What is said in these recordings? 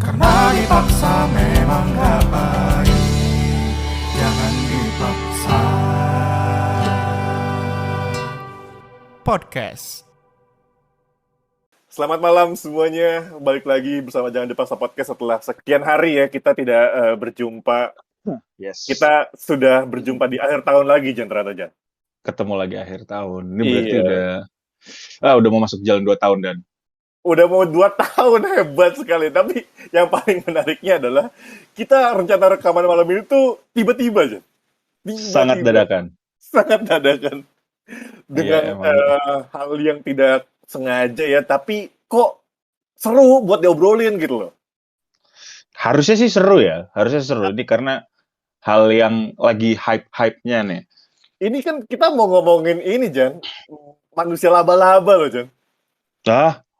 Karena dipaksa memang gak baik, jangan dipaksa. Podcast. Selamat malam semuanya, balik lagi bersama Jangan Dipaksa Podcast setelah sekian hari ya kita tidak berjumpa. Yes. Kita sudah berjumpa di akhir tahun lagi, Jan, ternyata, Jan. Ketemu lagi akhir tahun. Ini berarti Iya. udah mau masuk jalan 2 tahun dan Udah mau 2 tahun, hebat sekali. Tapi yang paling menariknya adalah kita rencana rekaman malam ini tuh tiba-tiba, Jan. sangat dadakan. Sangat dadakan. Dengan Iya, emang. hal yang tidak sengaja ya, tapi kok seru buat diobrolin gitu loh. Harusnya sih seru ya. Harusnya seru. Ini karena hal yang lagi hype-hype-nya nih. Ini kan kita mau ngomongin ini, Jan. Manusia laba-laba loh, Jan.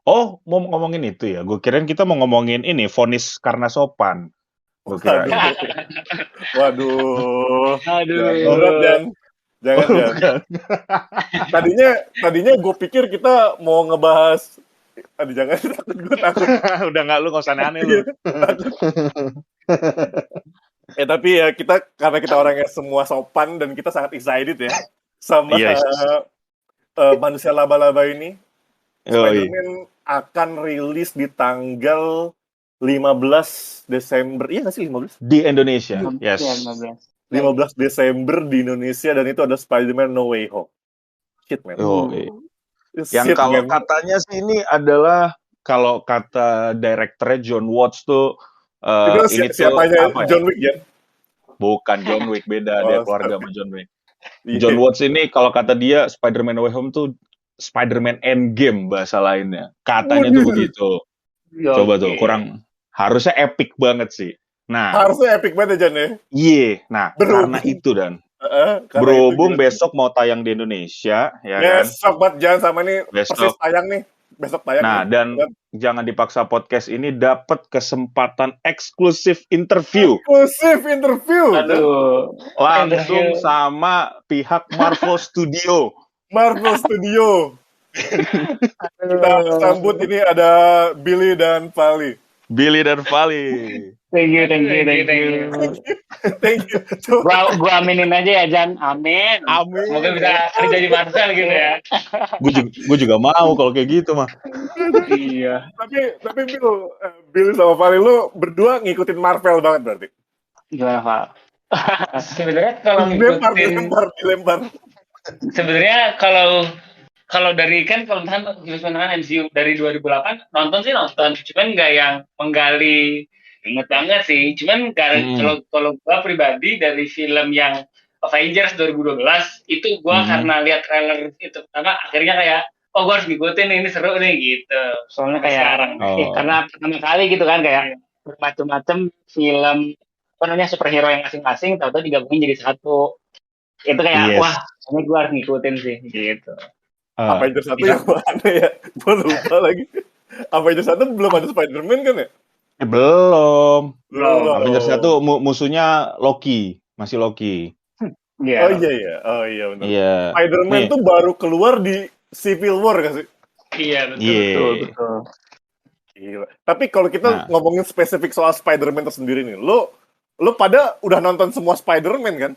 Mau ngomongin itu ya. Gue kirain kita mau ngomongin ini, vonis karena sopan. Gue kirain. Waduh. Aduh. Berat, Jan. Jangan, Jan. Bukan. Tadinya gue pikir kita mau ngebahas. Aduh, jangan. Gue takut. Udah nggak, lu nggak usah aneh lu. Tapi ya kita, karena kita orangnya semua sopan dan kita sangat excited ya sama Yes. manusia laba-laba ini. Yoi. Spider-Man akan rilis di tanggal 15 Desember. Iya nggak sih 15? Di Indonesia. Yes. 15 Desember di Indonesia, dan itu ada Spider-Man No Way Home. Shit, man. Yoi. Shit, Yang kalau man. katanya sih ini adalah, kalau kata direkturnya John Watts tuh, Itu ini tuh siapanya apa ya? John Wick ya? Bukan John Wick, beda, dia Oh, keluarga sama John Wick. Iya. John Watts ini kalau kata dia Spider-Man No Way Home tuh Spider-Man Endgame bahasa lainnya. Katanya tuh Waduh. begitu. Coba tuh, kurang, harusnya epic banget sih. Nah, Harusnya epic banget ya, Jan ya. nah Berhubung- karena itu dan Karena berhubung itu gimana? besok mau tayang di Indonesia, ya kan? Besok banget, Jan, sama ini Besok. persis tayang nih. Besok tayang. Nah, nih. dan Jangan Dipaksa Podcast ini dapat kesempatan eksklusif interview Eksklusif interview. Aduh. langsung sama pihak Marvel Studio. Marvel Studio. Kita sambut ini ada Billy dan Vali. Billy dan Vali. Thank you. Thank you. Coba. Gua aminin aja ya, Jan. Amin. Amin. Semoga bisa kerja di Marvel gitu ya. Gue juga mau kalau kayak gitu mah. Iya. Tapi Billy sama Vali lu berdua ngikutin Marvel banget berarti. Gimana, Val? Sebenarnya kalau dilempar. sebenarnya kalau dari kan kalau misalkan MCU dari 2008 nonton, cuman nggak yang menggali inget banget sih. Cuman kalau gua pribadi dari film yang Avengers 2012 itu gua karena lihat trailer itu pertama, akhirnya kayak gua harus ngikutin ini seru nih gitu. Soalnya kayak sekarang karena pertama kali gitu kan kayak bermacam-macam film superhero yang masing-masing tahu-tahu digabungin jadi satu. Itu kayak wah, ini gue harus ngikutin sih gitu. Avengers 1 yang mana ya? Gue lupa lagi. Avengers 1 belum ada Spider-Man kan ya? Belum. Avengers 1 musuhnya Loki, masih Loki. Yeah. Oh iya benar. Iya. Spider-Man tuh baru keluar di Civil War gak sih? Iya, betul. Gila. Tapi kalau kita ngomongin spesifik soal Spider-Man tersendiri nih, lo pada udah nonton semua Spider-Man kan?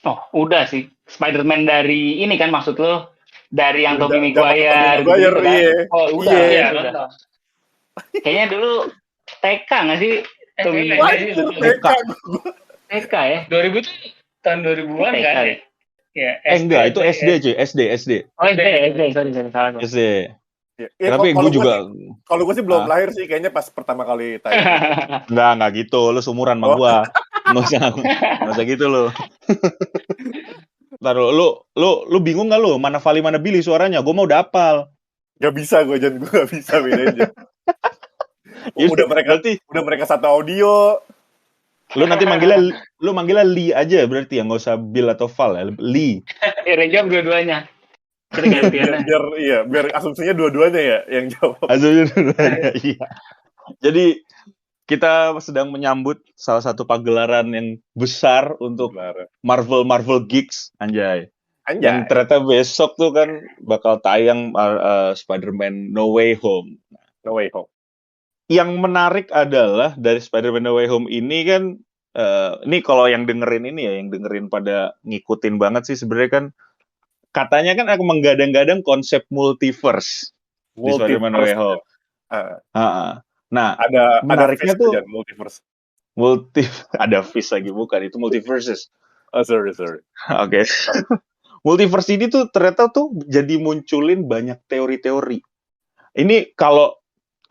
Oh, udah sih. Spider-Man dari ini kan maksud lo? Dari yang Tobey Tobey Maguire Maguire, gitu kan? iya. Oh, udah. Iya, Iya, udah. Kayaknya dulu TK nggak sih? Tobey Maguire TK ya? 2000 tuh tahun 2000-an kan ya? Ya, Enggak, itu SD cuy, SD. Oh, SD, sorry, salah. SD. Ya, Tapi gue juga kalau gue sih belum lahir sih, kayaknya pas pertama kali tayang. enggak gitu, lu seumuran sama gua. Nggak usah gitu lu. Ntar lu bingung nggak lu? Mana Vali mana Billy suaranya? Gua mau udah hafal. Gak bisa gue gak bisa bedain Jan. Udah mereka satu audio. Lu nanti manggilnya Lee aja berarti ya, nggak usah Bill atau Val ya. Lee. Jawab dua-duanya. Biar asumsinya dua-duanya ya yang jawab. Asumsinya dua-duanya, iya. Jadi kita sedang menyambut salah satu pagelaran yang besar untuk Marvel Geeks, anjay. Yang ternyata besok tuh kan bakal tayang Spider-Man No Way Home. yang menarik adalah dari Spider-Man No Way Home ini kan, ini kalau yang dengerin ini ya, yang dengerin pada ngikutin banget sih sebenarnya kan, katanya kan aku menggadang-gadang konsep multiverse di Spider-Man No Way Home. Nah, ada menariknya fish tuh aja, multiverse. ada fish lagi, bukan, itu multiverses. Oh, sorry. Oke. Multiverse ini tuh ternyata tuh jadi munculin banyak teori-teori. Ini kalau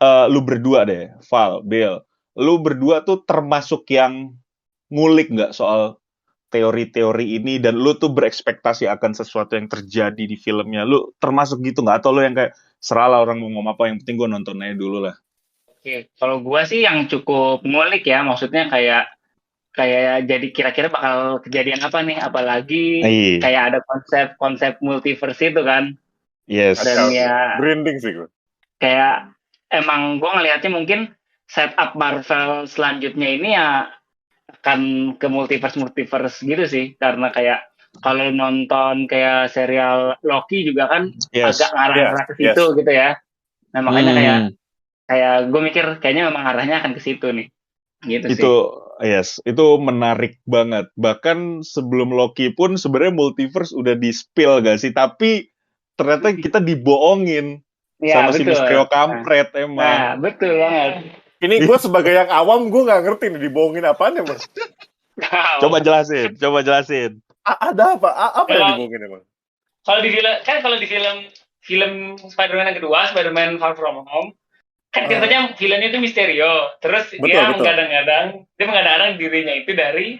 lu berdua deh, Val, Bill, lu berdua tuh termasuk yang ngulik nggak soal teori-teori ini, dan lu tuh berekspektasi akan sesuatu yang terjadi di filmnya? Lu termasuk gitu nggak? Atau lu yang kayak, seralah orang mau ngomong apa, yang penting gue nonton aja dulu lah. Oke, kalau gua sih yang cukup ngulik ya, maksudnya kayak jadi kira-kira bakal kejadian apa nih, apalagi kayak ada konsep multiverse itu kan. Yes. Dan ya Branding sih gue. kayak emang gue ngelihatnya mungkin setup Marvel selanjutnya ini ya akan ke multiverse gitu sih, karena kayak kalau nonton kayak serial Loki juga kan agak ngarah ke situ gitu ya. Nah makanya kayak gue mikir kayaknya memang arahnya akan ke situ nih, gitu sih. Itu menarik banget. Bahkan sebelum Loki pun sebenarnya multiverse udah di-spill gak sih? Tapi ternyata kita dibohongin. Ya, sama betul. si Mysterio kampret emang. Nah, betul banget. Ini gue sebagai yang awam, gue nggak ngerti nih dibohongin apaan ya, Bang. Coba jelasin. Ada apa? Apa yang dibohongin emang? Kalau di film Spider-Man yang kedua, Spider-Man Far From Home, kan ceritanya villainnya itu Mysterio. Terus dia menggadang-gadang dirinya itu dari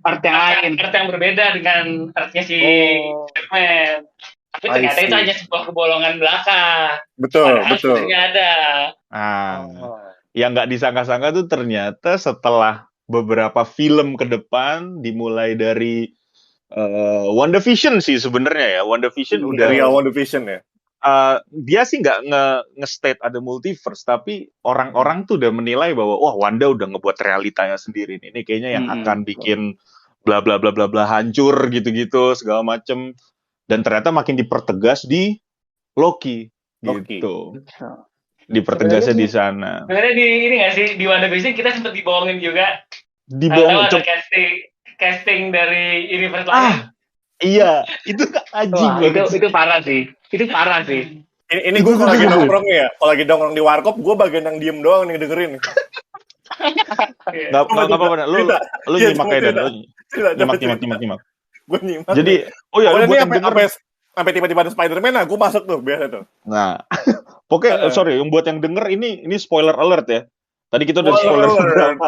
art yang berbeda dengan artnya si Spider-Man. Tapi ternyata itu hanya sebuah kebolongan belaka. Betul. Sebenarnya ada. Yang nggak disangka-sangka tuh ternyata setelah beberapa film ke depan, dimulai dari WandaVision sih sebenarnya ya. WandaVision udah real WandaVision ya. Dia sih nggak nge-state ada multiverse, tapi orang-orang tuh udah menilai bahwa wah, Wanda udah ngebuat realitanya sendiri nih. Ini kayaknya yang akan bikin bla bla bla bla bla hancur gitu-gitu segala macem. Dan ternyata makin dipertegas di Loki. Gitu. Dipertegasnya di sana. Sebenarnya di ini nggak sih, di WandaVision kita sempat dibohongin juga. Dibohongin. Ada casting dari universe lain. Iya, itu anjing banget. Itu parah sih. Ini gue kalau lagi nongkrong ya, kalau lagi nongkrong di warkop, gue bagian yang diem doang nih dengerin. Nggak apa-apa, lu nyimak aja dan nyimak. Gue nyimak. Jadi, lu buat yang denger, sampai tiba-tiba ada Spider-Man, gue masuk tuh biasa tuh. Nah, pokoknya sorry, yang buat yang denger ini spoiler alert ya. Tadi kita udah spoiler berapa?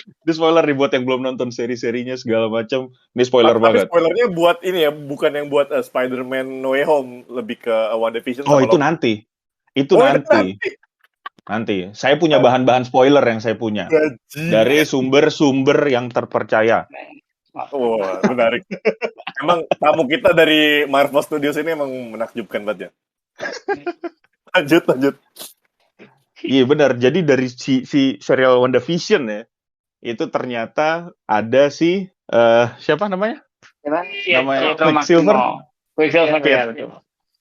Ini spoiler nih buat yang belum nonton seri-serinya segala macam. Ini spoiler banget. Tapi spoilernya buat ini ya, bukan yang buat Spider-Man No Way Home, lebih ke WandaVision. Oh, itu nanti. Nanti. Saya punya bahan-bahan spoiler yang saya punya. Dari sumber-sumber yang terpercaya. Wah, menarik. Emang tamu kita dari Marvel Studios ini emang menakjubkan banget ya. Lanjut. Iya benar. Jadi dari si serial WandaVision ya, itu ternyata ada siapa namanya? Namanya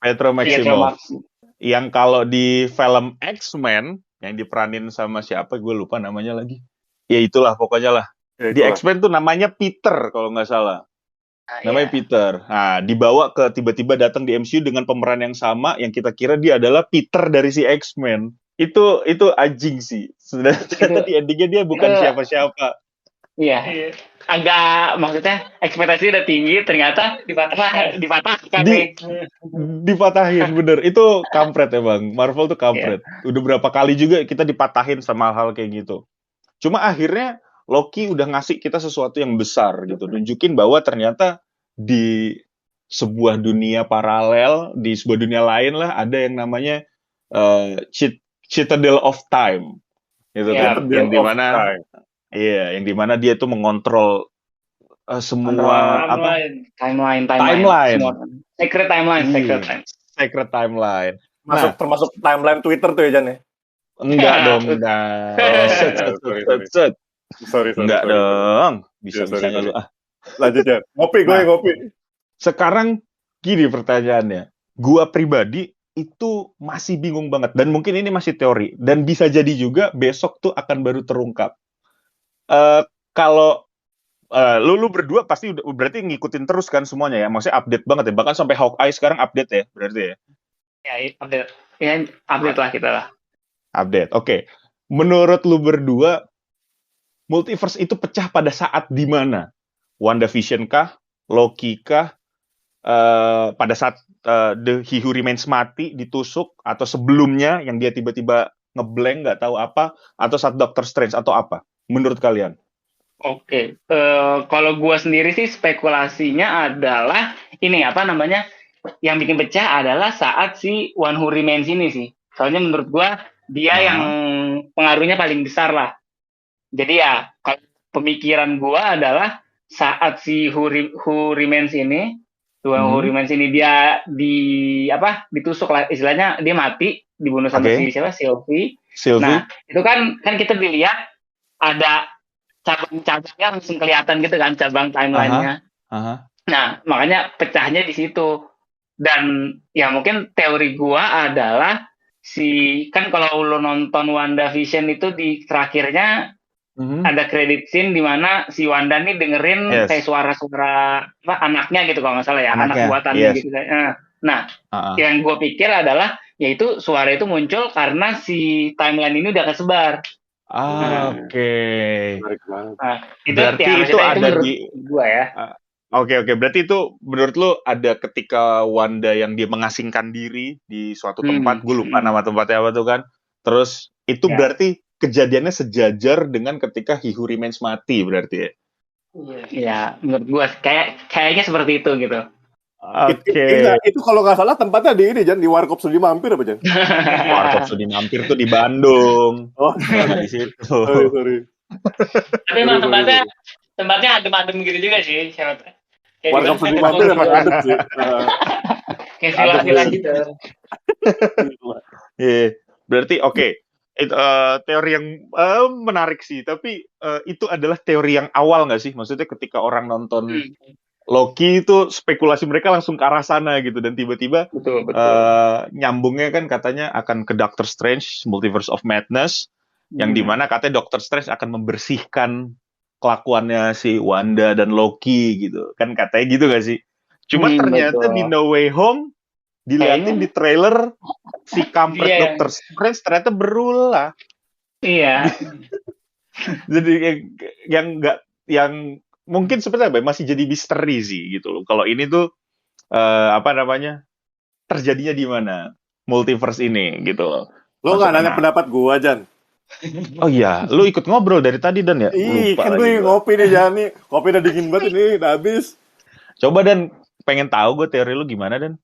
Pietro Maximoff. Yang kalau di film X-Men yang diperanin sama siapa, gue lupa namanya lagi. Ya itulah pokoknya lah. Di X-Men tuh namanya Peter kalau nggak salah. Namanya Peter. Nah, dibawa ke tiba-tiba datang di MCU dengan pemeran yang sama, yang kita kira dia adalah Peter dari si X-Men. Itu anjing sih. Ternyata di endingnya dia bukan siapa-siapa. Iya. Agak, maksudnya ekspektasi udah tinggi, ternyata dipatahkan nih. Dipatahin, bener. Itu kampret ya Bang. Marvel tuh kampret. Udah berapa kali juga kita dipatahin sama hal kayak gitu. Cuma akhirnya Loki udah ngasih kita sesuatu yang besar gitu. Nunjukin bahwa ternyata di sebuah dunia paralel, di sebuah dunia lain lah, ada yang namanya Citadel of Time. Gitu kan. Yang dimana dia tuh mengontrol semua timeline. Secret timeline. Termasuk timeline Twitter tuh ya, Jan ya? Enggak dong, Sorry. Enggak dong. Bisa-bisanya lu. Lanjut ya. Ngopi. Sekarang gini pertanyaannya. Gua pribadi itu masih bingung banget. Dan mungkin ini masih teori. Dan bisa jadi juga besok tuh akan baru terungkap. Kalau lu berdua pasti udah berarti ngikutin terus kan semuanya ya. Maksudnya update banget ya. Bahkan sampai Hawkeye sekarang update ya, berarti ya. Ya, update. Ya, update lah kita lah. Update. Oke. Menurut lu berdua, multiverse itu pecah pada saat di mana? WandaVision kah? Loki kah? Pada saat The He Who Remains mati, ditusuk, atau sebelumnya yang dia tiba-tiba ngeblank, nggak tahu apa, atau saat Doctor Strange, atau apa? Menurut kalian? Oke, kalau gua sendiri sih spekulasinya adalah ini apa namanya, yang bikin pecah adalah saat si One Who Remains ini sih. Soalnya menurut gua dia yang pengaruhnya paling besar lah. Jadi ya, kalau pemikiran gua adalah saat si Who Remains ini, Who Remains ini dia ditusuk lah, istilahnya dia mati, dibunuh sama si siapa, Sylvie. Nah, itu kan kita dilihat ada cabang-cabangnya langsung kelihatan gitu kan, cabang timeline-nya. Nah, makanya pecahnya di situ. Dan ya mungkin teori gua adalah kan kalau lo nonton WandaVision itu di terakhirnya ada credit scene di mana si Wanda nih dengerin kayak suara-suara anaknya gitu kalau nggak salah ya, anak buatannya gitu. Nah, yang gue pikir adalah yaitu suara itu muncul karena si timeline ini udah kesebar. Oke. Nah, berarti itu ada di gua ya. Oke. Berarti itu menurut lu ada ketika Wanda yang dia mengasingkan diri di suatu tempat, gue lupa nama tempatnya apa tuh kan. Terus itu berarti kejadiannya sejajar dengan ketika He Who Remains mati berarti ya? Iya, menurut gue kayaknya seperti itu gitu. Oke. Itu kalau nggak salah tempatnya di ini, Jan, di Warkop Sudi Mampir apa, Jan? Warkop Sudi Mampir tuh di Bandung. Nggak di situ. Sorry. Tapi emang tempatnya adem-adem gitu juga sih. Warkop Sudi Mampir emang adem sih. Kayak villa-villa gitu. Iya, berarti oke. Teori yang menarik sih, tapi itu adalah teori yang awal nggak sih? Maksudnya ketika orang nonton Loki itu spekulasi mereka langsung ke arah sana gitu, dan tiba-tiba nyambungnya kan katanya akan ke Doctor Strange, Multiverse of Madness, yang dimana katanya Doctor Strange akan membersihkan kelakuannya si Wanda dan Loki gitu, kan katanya gitu nggak sih? Cuma ternyata di No Way Home dilihatin di trailer si kampret Doctor Strange ternyata berulah. Iya. Jadi yang mungkin seperti apa? Masih jadi misteri sih gitu loh. Kalau ini tuh terjadinya di mana? Multiverse ini gitu loh. Lo nggak nanya pendapat gua, Jan? Oh iya, lu ikut ngobrol dari tadi Dan ya? Kan gue ngopi nih, Jan nih. Kopi udah dingin banget ini, udah habis. Coba Dan, pengen tahu gue teori lu gimana Dan?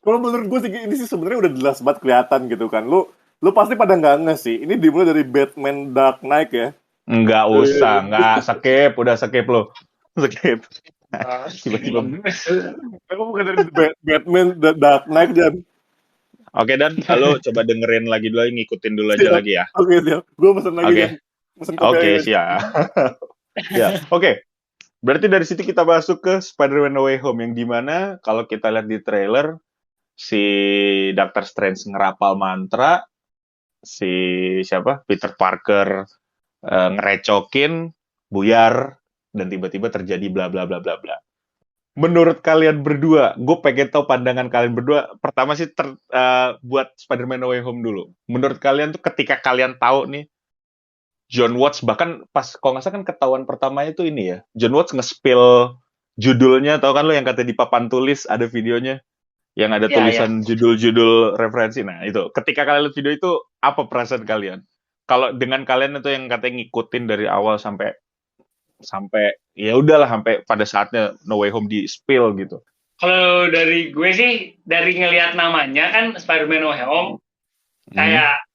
Kalau menurut gue sih ini sih sebenarnya udah jelas banget kelihatan gitu kan. Lu pasti pada nggak nge sih. Ini dimulai dari Batman Dark Knight ya. Nggak usah, nggak skip, udah skip lo. Skip. Tiba-tiba. Aku bukan dari Batman Dark Knight, Jan. Oke Dan, lo coba dengerin lagi dulu, ngikutin dulu aja lagi ya. Oke, siap. Gue pesen lagi kan. Oke, siap. Ya, oke. Berarti dari situ kita masuk ke Spider-Man No Way Home, yang dimana kalau kita lihat di trailer, si Doctor Strange ngerapal mantra, si Peter Parker ngerecokin, buyar, dan tiba-tiba terjadi bla bla bla bla bla. Menurut kalian berdua, gue pengen tahu pandangan kalian berdua. Pertama sih buat Spider-Man No Way Home dulu. Menurut kalian tuh ketika kalian tahu nih, John Watts, bahkan pas kalau nggak salah kan ketahuan pertamanya tuh ini ya, John Watts nge-spill judulnya, tau kan lo yang katanya di papan tulis ada videonya yang ada tulisan judul-judul referensi. Nah itu ketika kalian lihat video itu, apa perasaan kalian? Kalau dengan kalian itu yang katanya ngikutin dari awal sampai ya udahlah sampai pada saatnya No Way Home di spill gitu. Kalau dari gue sih, dari ngelihat namanya kan Spider-Man No Way Home, kayak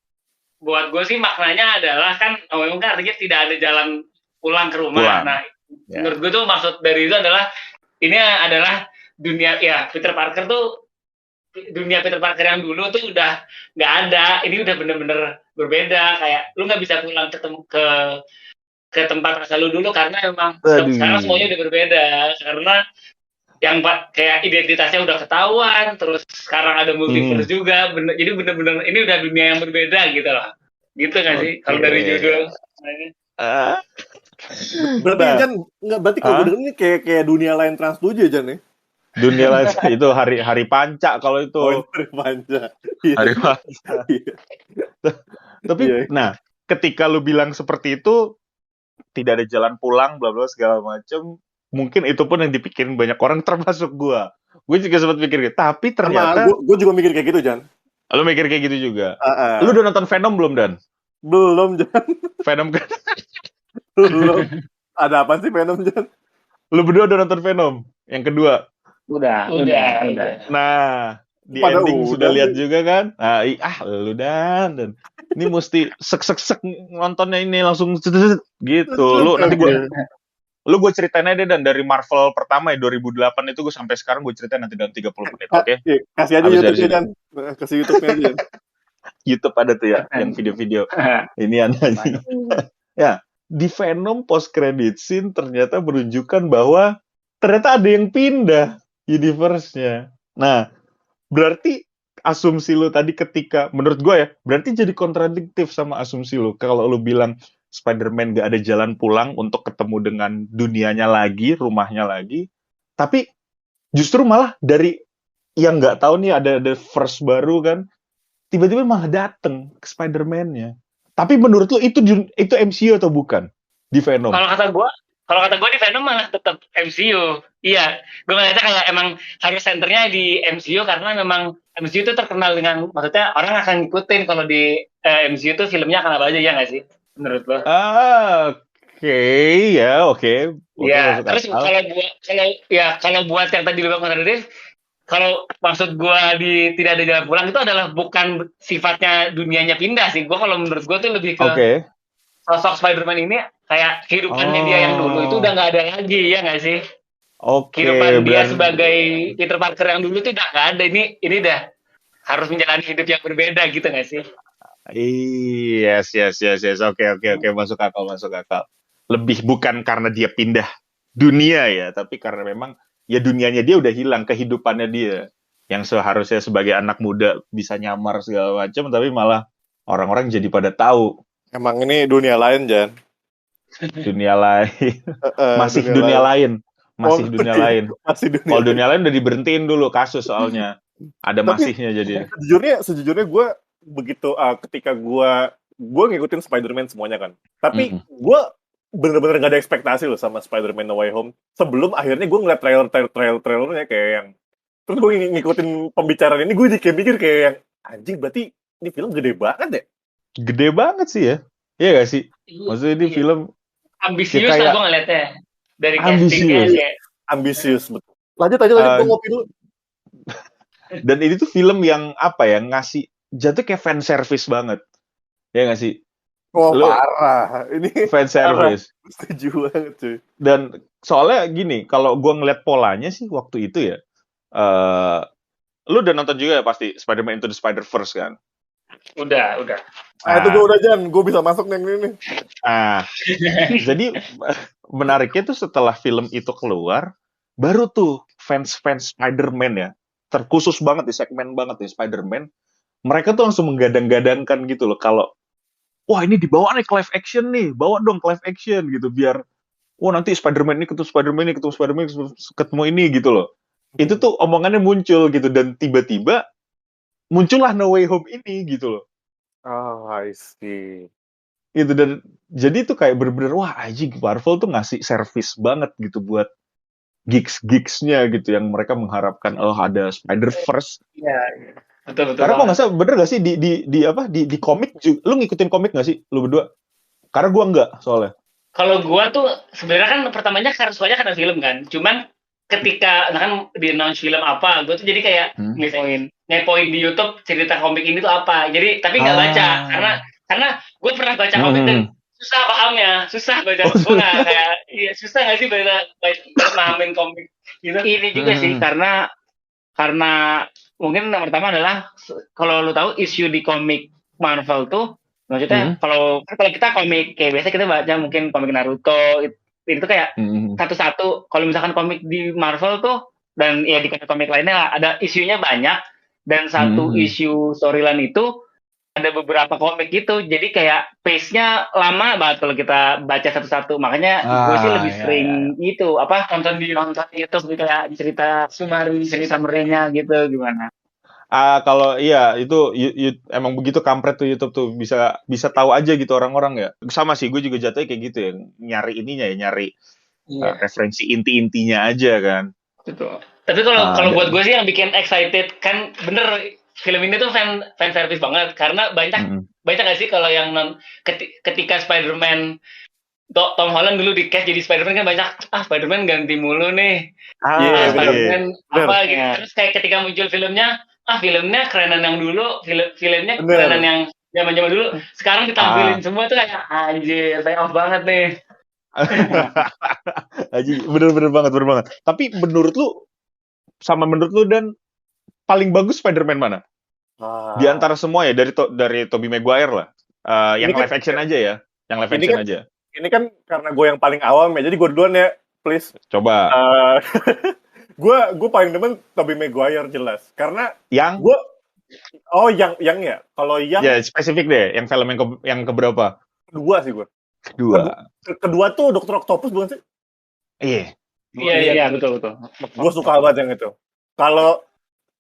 buat gue sih maknanya adalah kan No Way Home kan artinya tidak ada jalan pulang ke rumah. Nah, menurut gue tuh maksud dari itu adalah ini adalah dunia Peter Parker tuh, dunia Peter Parker yang dulu tuh udah nggak ada. Ini udah bener-bener berbeda. Kayak lu nggak bisa pulang ketemu ke tempat asal lu dulu karena emang sekarang semuanya udah berbeda. Karena yang kayak identitasnya udah ketahuan, terus sekarang ada multiverse juga, jadi bener-bener ini udah dunia yang berbeda gitu loh. Gitu nggak sih? Kalau dari judul. Berarti Jan, berarti kalau gue denger ini kayak dunia lain Trans 7 ya Jan ya? Dunia lain itu hari panca kalau itu. Hari panca. Hari panca. Tapi nah, ketika lu bilang seperti itu tidak ada jalan pulang bla bla segala macam, mungkin itu pun yang dipikirin banyak orang termasuk gua. Gue juga sempat mikir gitu, tapi ternyata gue juga mikir kayak gitu, Jan. Lu mikir kayak gitu juga. Lu udah nonton Venom belum, Dan? Belum, Jan. Venom kan? Belum. Ada apa sih Venom, Jan? Lu berdua udah nonton Venom yang kedua? Udah. Nah, di pada ending sudah lihat juga kan? Nah, lu Dan ini mesti sek nontonnya ini langsung gitu. Lu nanti gue ceritain aja Dan dari Marvel pertama ya 2008 itu gue sampai sekarang gue ceritain nanti dalam 30 menit, oke? Kasih aja YouTube-nya Dan. Kasih YouTube-nya aja. YouTube ada tuh ya yang video-video. Ini anjing. Ya, di Venom post credit scene ternyata menunjukkan bahwa ternyata ada yang pindah universe-nya. Nah, berarti asumsi lu tadi ketika menurut gue ya, berarti jadi kontradiktif sama asumsi lu. Kalau lu bilang Spider-Man gak ada jalan pulang untuk ketemu dengan dunianya lagi, rumahnya lagi. Tapi justru malah dari yang gak tahu nih ada verse baru kan, tiba-tiba malah dateng ke Spider-Man-nya. Tapi menurut lu itu MCU atau bukan di Venom? Kalau kata gue di Venom malah tetap MCU. Iya, gue ngeliatnya kayak emang harus senternya di MCU karena memang MCU itu terkenal dengan, maksudnya orang akan ngikutin kalau di MCU itu filmnya akan apa aja, ya nggak sih? Menurut lo? Oke. Ya, terus kalau buat yang tadi lu bilang kontradiktif, kalau maksud gue di tidak ada jalan pulang itu adalah bukan sifatnya dunianya pindah sih. Gue kalau menurut gue tuh lebih ke sosok Spider-Man ini kayak kehidupannya dia yang dulu itu udah nggak ada lagi, ya nggak sih? Kehidupan dia sebagai Peter Parker yang dulu itu udah nggak ada. Ini udah harus menjalani hidup yang berbeda gitu nggak sih? Yes. Oke. Masuk akal. Lebih bukan karena dia pindah dunia ya, tapi karena memang ya dunianya dia udah hilang, kehidupannya dia yang seharusnya sebagai anak muda bisa nyamar segala macam, tapi malah orang-orang jadi pada tahu. Emang ini dunia lain, Jan. Dunia lain. Masih dunia lain. Kalau dunia lain udah diberhentiin dulu kasus soalnya. Ada masihnya jadi. Sejujurnya gue begitu ketika gue ngikutin Spider-Man semuanya kan. Tapi gue bener-bener gak ada ekspektasi loh sama Spider-Man No Way Home. Sebelum akhirnya gue ngeliat trailernya kayak yang, terus gue ngikutin pembicaraan ini, gue jadi kayak mikir kayak yang, anjing berarti ini film gede banget ya? Gede banget sih ya. Iya gak sih? Maksudnya ini film ambisius lah gue ngeliatnya. Dari castingnya kayak ambisius, betul. Lanjut gue ngopi dulu. Dan ini tuh film yang apa ya, ngasih jatuh kayak fan service banget. Ya gak sih? Parah. Ini fan service. Setuju banget cuy. Dan soalnya gini, kalau gue ngeliat polanya sih waktu itu ya, lu udah nonton juga ya pasti Spider-Man Into the Spider-Verse kan? Udah. Itu gue udah Jan, gue bisa masuk yang ini. Jadi menariknya tuh setelah film itu keluar, baru tuh fans Spider-Man ya, terkhusus banget di segmen banget di Spider-Man, mereka tuh langsung menggadang-gadangkan gitu loh, kalau wah ini dibawa nih ke live action nih, bawa dong ke live action gitu, biar nanti Spider-Man ini ketemu ini gitu loh. Itu tuh omongannya muncul gitu, dan tiba-tiba muncullah No Way Home ini gitu loh. I see. Itu dan jadi itu kayak bener-bener wah anjing, Marvel tuh ngasih service banget gitu buat geeks-geeksnya gitu, yang mereka mengharapkan ada Spider-Verse. Iya. Betul. Karena kok nggak salah, bener nggak sih di komik juga, lu ngikutin komik nggak sih lu berdua? Karena gua nggak soalnya. Kalau gua tuh sebenarnya kan pertamanya karena suanya karena film kan, cuman ketika kan di announce film apa, gua tuh jadi kayak ngepoin di YouTube cerita komik ini tuh apa. Jadi tapi nggak baca karena gua pernah baca komik dan susah pahamnya, susah baca. Gua nggak kayak susah nggak sih pahamin komik gitu. Ini juga sih karena mungkin yang pertama adalah kalau lu tahu isu di komik Marvel tuh, maksudnya kalau kita komik kayak biasa kita baca mungkin komik Naruto itu kayak satu-satu. Kalau misalkan komik di Marvel tuh dan ya di komik lainnya ada isunya banyak, dan satu isu storyline itu ada beberapa komik gitu, jadi kayak pace-nya lama banget kalau kita baca satu-satu. Makanya gue sih lebih sering itu nonton di YouTube gitu, kayak cerita summary-nya gitu. Gimana? Kalau iya itu emang begitu kampret tuh YouTube tuh, bisa tahu aja gitu orang-orang ya. Sama sih, gue juga jatuhnya kayak gitu ya, nyari ininya ya, nyari referensi inti-intinya aja kan. Betul. Tapi kalau buat gue sih yang bikin excited kan bener, film ini tuh fan service banget, karena banyak nggak sih kalau yang ketika Spider-Man Tom Holland dulu di cast jadi Spider-Man kan banyak Spider-Man ganti mulu nih. Spider-Man gitu. Terus kayak ketika muncul filmnya kerenan yang dulu, filmnya kerenan yang zaman-zaman dulu, sekarang ditampilin semua tuh kayak anjir, pay off banget nih. Bener banget. Tapi menurut lu dan paling bagus Spider-Man mana? Di antara semua ya, dari Tobey Maguire lah. Yang live action aja ya. Yang live action aja. Ini kan karena gue yang paling awam ya, jadi gue duluan ya, please. Coba. Gue paling demen Tobey Maguire jelas. Karena yang ya. Kalau yang ya spesifik deh, yang film yang keberapa? Kedua sih gue. Kedua tuh Dr. Octopus bukan sih? Iya, betul. Gue suka banget yang itu.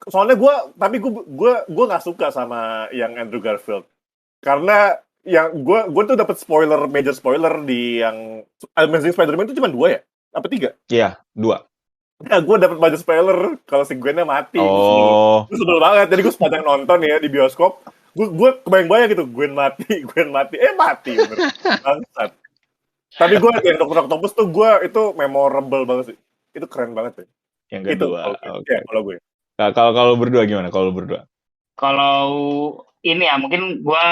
Soalnya gue nggak suka sama yang Andrew Garfield, karena yang gue tuh dapat major spoiler di yang Amazing Spider-Man itu cuma 2 ya? Apa 3? Iya, 2. Ya, gue dapat major spoiler kalau si Gwen-nya mati. Gue sebel banget. Jadi gue sepanjang nonton ya di bioskop, gue kebayang-bayang gitu, Gwen mati, mati bener. Bangsat. Tapi gue yang Dr. Octopus tuh itu memorable banget sih. Itu keren banget ya. Yang kedua. Ya, kalau gue. Kalau berdua gimana? Kalau ini ya, mungkin gue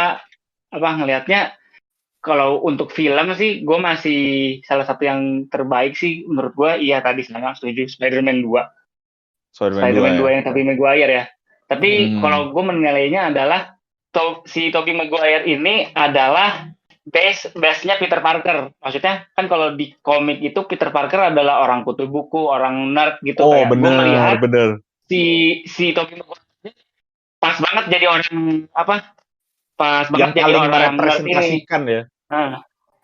ngelihatnya, kalau untuk film sih gue masih salah satu yang terbaik sih menurut gue. Iya, tadi saya setuju, Spider-Man 2. Spider-Man 2 yang Tobey Maguire ya. Tapi kalau gue menilainya adalah si Tobey Maguire ini adalah base-nya Peter Parker. Maksudnya kan kalau di komik itu Peter Parker adalah orang kutu buku, orang nerd gitu. Oh, benar. Si Tobey Maguire pas banget jadi orang pas banget yang jadi paling orang merepresentasikan ya.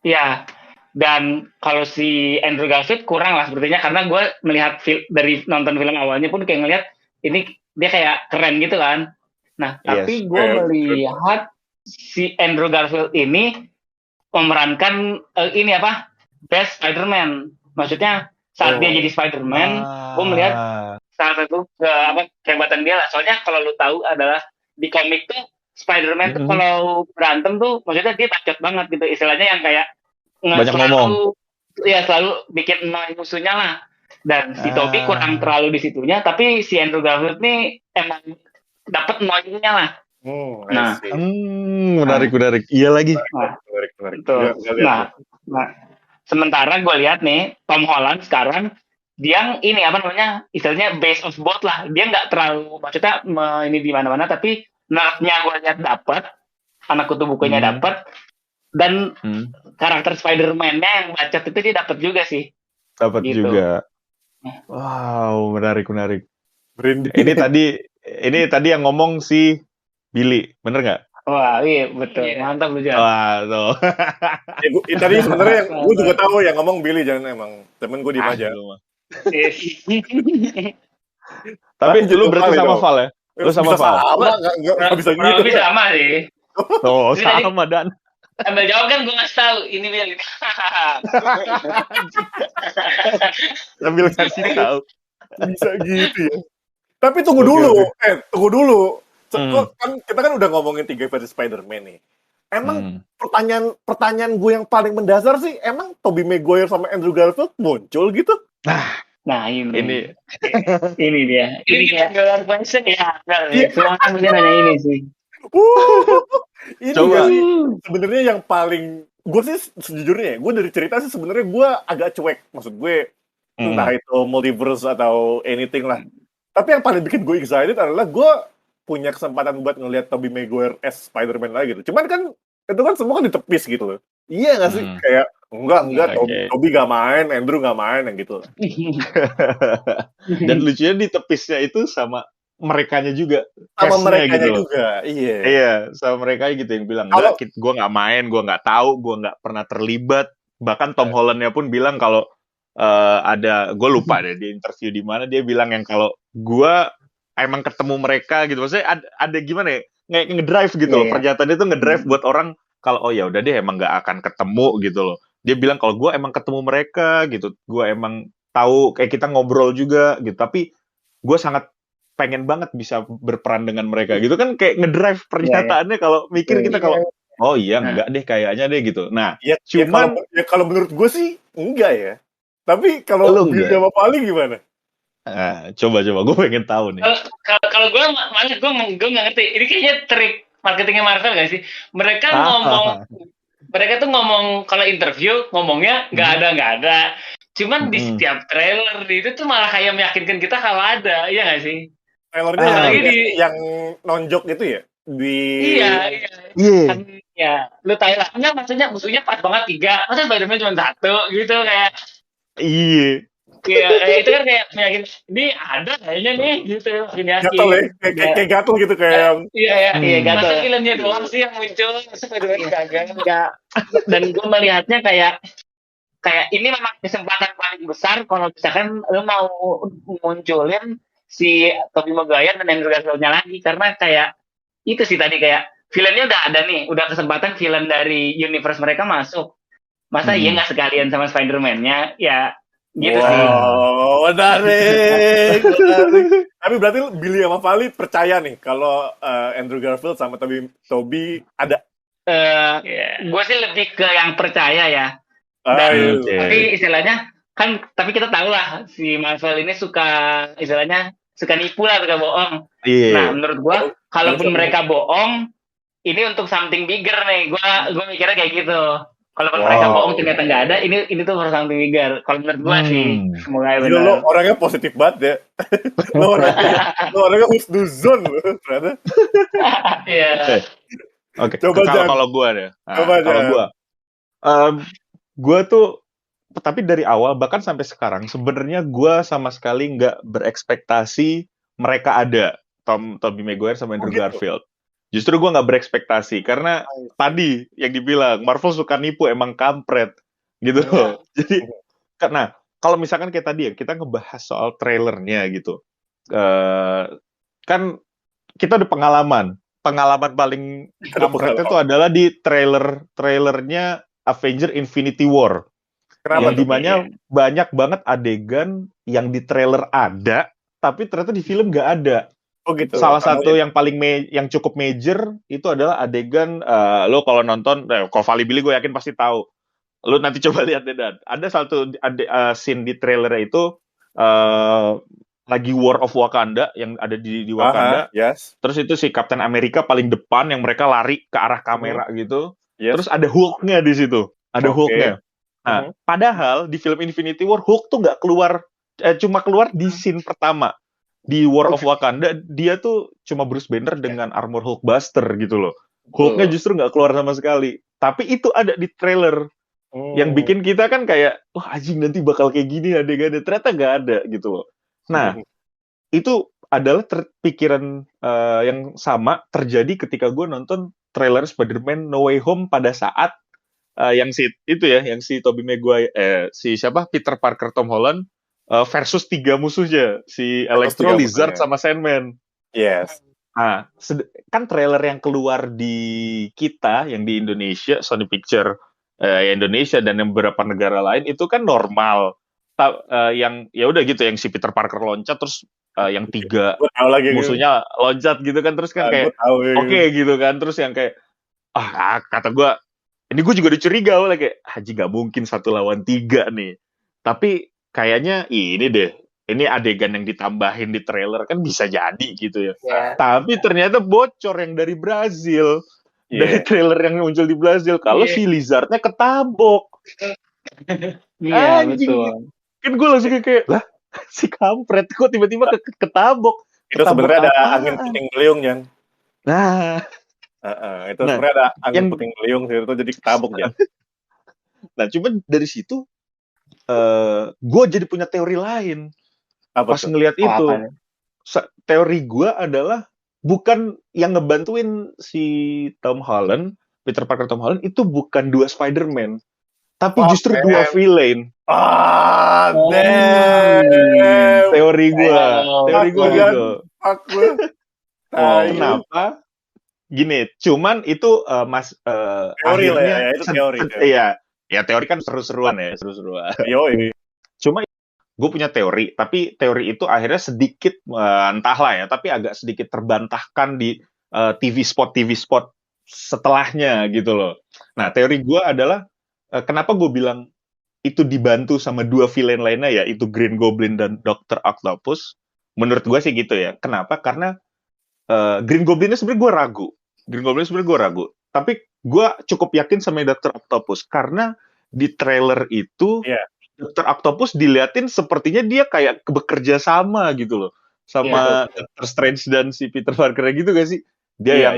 Iya. Dan kalau si Andrew Garfield kurang lah sepertinya, karena gue melihat dari nonton film awalnya pun kayak ngelihat ini dia kayak keren gitu kan. Nah, tapi gue melihat si Andrew Garfield ini memerankan best Spider-Man. Maksudnya saat dia jadi Spider-Man, gue melihat salah satu kehebatan dia lah. Soalnya kalau lu tahu adalah di komik tuh Spider-Man tuh kalau berantem tuh maksudnya dia bacot banget gitu. Istilahnya yang kayak banyak ngomong. Ya selalu bikin annoy musuhnya lah. Dan si Tobey kurang terlalu di situnya, tapi si Andrew Garfield nih emang dapat annoyingnya lah. Menarik. Iya lagi. Menarik. Nah, sementara gue lihat nih Tom Holland sekarang dia ini istilahnya base of both lah. Dia nggak terlalu maksudnya ini di mana-mana, tapi nerdnya gue lihat dapat, anak kutu bukunya dapat, dan karakter Spider-Man-nya yang bacot itu dia dapat juga sih. Dapat gitu juga. Wow, menarik. Ini tadi yang ngomong si Billy, bener nggak? Wah, iya betul. Mantap lu, Jan. Wah, tuh. Tadi sebenarnya gue juga tahu yang ngomong Billy, jangan emang temen gue diem aja. Tapi lu berarti sama Val ya? Lu sama Val? Nggak bisa gitu. Tapi sama sih. Sama Dan. Ambil jawab kan gue ngasih tahu ini Billy. Sambil kasih tahu. Bisa gitu ya. Tapi tunggu dulu. Kan kita kan udah ngomongin 3 versi Spider-Man nih. Emang pertanyaan gue yang paling mendasar sih, emang Tobey Maguire sama Andrew Garfield muncul gitu? Nah ini dia. Ini gelar question ya. Semua kan nanya ini sih. Ini coba sih sebenarnya yang paling gue sih sejujurnya, gue dari cerita sih sebenarnya gue agak cuek. Maksud gue entah itu multiverse atau anything lah. Tapi yang paling bikin gue excited adalah gue punya kesempatan buat ngelihat Tobey Maguire as Spider-Man lagi gitu. Cuman kan itu kan semua kan ditepis gitu loh. Iya nggak sih? Kayak Enggak. Oke. Toby gak main, Andrew gak main, yang gitu. Dan lucunya di tepisnya itu sama merekanya juga. Sama Cast-nya mereka gitu loh. juga, iya. Iya, sama mereka gitu yang bilang, enggak, gue nggak main, gue nggak tahu, gue nggak pernah terlibat. Bahkan Tom Holland-nya pun bilang kalau gue lupa deh di interview di mana dia bilang yang kalau gue emang ketemu mereka gitu. Maksudnya ada gimana ya, kayak ngedrive gitu loh. Pernyataan itu ngedrive buat orang kalau oh ya udah deh emang nggak akan ketemu gitu loh. Dia bilang kalau gue emang ketemu mereka gitu, gue emang tahu kayak kita ngobrol juga gitu. Tapi gue sangat pengen banget bisa berperan dengan mereka gitu kan, kayak ngedrive pernyataannya. Kalau mikir kita kalau oh iya enggak deh kayaknya deh gitu. Nah, cuman kalau menurut gue sih enggak ya. Tapi kalau Billy sama Pali gimana? Coba gue pengen tahu nih. Kalau gue malah gue nggak ngerti. Ini kayaknya trik marketingnya Marvel gak sih? Mereka tuh ngomong kalau interview ngomongnya nggak ada. Cuman di setiap trailer itu tuh malah kayak meyakinkan kita kalau ada, iya nggak sih? Trailernya yang nonjok gitu ya? Iya. Lu tahu lah, enggak musuhnya pas banget 3, masa Spider-Man cuma 1 gitu kayak. Iya, itu kan kayak meyakin ini ada kayaknya nih gitu. Gatel ya, kayak gatel gitu kayak. Iya, gatel. Masa filmnya doang sih yang muncul, Spider-Man kagak. Dan gue melihatnya kayak ini memang kesempatan paling besar kalau misalkan lu mau munculin si Tobey Maguire dan Andrew Garfield-nya lagi, karena kayak itu sih tadi kayak villainnya udah ada nih, udah kesempatan villain dari universe mereka masuk, masa iya nggak sekalian sama Spider-Man-nya ya gitu sih. Menarik. Tapi berarti Billy sama Pali percaya nih kalau Andrew Garfield sama Tobey ada? Gue sih lebih ke yang percaya ya. Tapi istilahnya kan, tapi kita tahu lah si Marvel ini suka nipu lah, suka bohong. Nah, menurut gua kalaupun mereka bohong, ini untuk something bigger nih. Gua mikirnya kayak gitu. Kalaupun mereka bohong ternyata nggak ada, ini tuh for something bigger. Kalau menurut gua sih, semoga benar. Lo orangnya positif banget ya. lo orangnya husnuzon lo ternyata. Iya. Oke. Kalau gua deh. Kalau gua tuh, tapi dari awal bahkan sampai sekarang sebenarnya gue sama sekali nggak berekspektasi mereka ada, Tobey Maguire sama Andrew Garfield. Justru gue nggak berekspektasi karena tadi yang dibilang Marvel suka nipu, emang kampret gitu. Jadi karena kalau misalkan kayak tadi ya kita ngebahas soal trailernya gitu, kan kita ada pengalaman paling kampretnya itu adalah di trailernya Avengers Infinity War. Yang dimana banyak banget adegan yang di trailer ada, tapi ternyata di film nggak ada. Oh gitu. Salah satu yang paling yang cukup major itu adalah adegan, lo kalau nonton, kalau Vali Billy gue yakin pasti tahu. Lo nanti coba lihat deh, Dan. Ada satu scene di trailer itu lagi War of Wakanda yang ada di Wakanda. Terus itu si Captain America paling depan yang mereka lari ke arah kamera gitu. Terus ada Hulk-nya di situ. Ada Hulk-nya. Nah, padahal di film Infinity War Hulk tuh nggak keluar, cuma keluar di scene pertama. Di War of Wakanda dia tuh cuma Bruce Banner dengan armor Hulkbuster gitu loh. Hulk-nya justru nggak keluar sama sekali. Tapi itu ada di trailer. Yang bikin kita kan kayak, wah anjing nanti bakal kayak gini adegannya. Ternyata nggak ada gitu loh. Nah, itu adalah pikiran yang sama terjadi ketika gue nonton trailer Spider-Man No Way Home pada saat yang si Tobey Maguire, Peter Parker, Tom Holland versus 3 musuhnya, si Electro, Lizard, sama Sandman. Yes. Nah, kan trailer yang keluar di kita, yang di Indonesia, Sony Picture Indonesia dan yang beberapa negara lain itu kan normal. Yang ya udah gitu, yang si Peter Parker loncat terus yang 3 musuhnya loncat gitu kan, terus kan kayak oke gitu kan, terus yang kayak kata gue, ini gue juga dicuriga oleh kayak haji gak mungkin 1 lawan 3 nih. Tapi kayaknya ini adegan yang ditambahin di trailer kan bisa jadi gitu ya. Tapi ternyata bocor yang dari Brazil. Dari trailer yang muncul di Brazil kalau si Lizardnya ketabok. Betul. Kan gue langsung kayak, lah si kampret kok tiba-tiba ketabok. Itu sebenarnya ada angin puting beliung, Jan. Nah, itu sebenarnya ada angin puting beliung sih, itu jadi ketabok ya. Nah, cuman dari situ gue jadi punya teori lain. Apa Pas tuh? ngelihat itu, Apa? teori gue adalah bukan yang ngebantuin si Tom Holland, Peter Parker Tom Holland itu bukan dua Spider-Man, tapi Fuck, justru man. dua villain. Damn. Teori gue Fuck lu, Jan. gitu. Fuck lu. Tai lu. Kenapa? Gini, cuman itu Teori lah akhirnya ya, itu teori. ya teori kan seru-seruan ya, seru-seruan. Yoi. Cuma gue punya teori, tapi teori itu akhirnya sedikit entahlah ya, tapi agak sedikit terbantahkan di TV spot setelahnya gitu loh. Nah, teori gue adalah kenapa gue bilang itu dibantu sama dua villain lainnya, yaitu Green Goblin dan Dr. Octopus. Menurut gue sih gitu ya. Kenapa? Karena Green Goblin-nya sebenarnya gue ragu. Tapi gue cukup yakin sama Dr. Octopus karena di trailer itu Dr. Octopus diliatin sepertinya dia kayak bekerja sama gitu loh sama Doctor Strange dan si Peter Parker gitu gak sih? Dia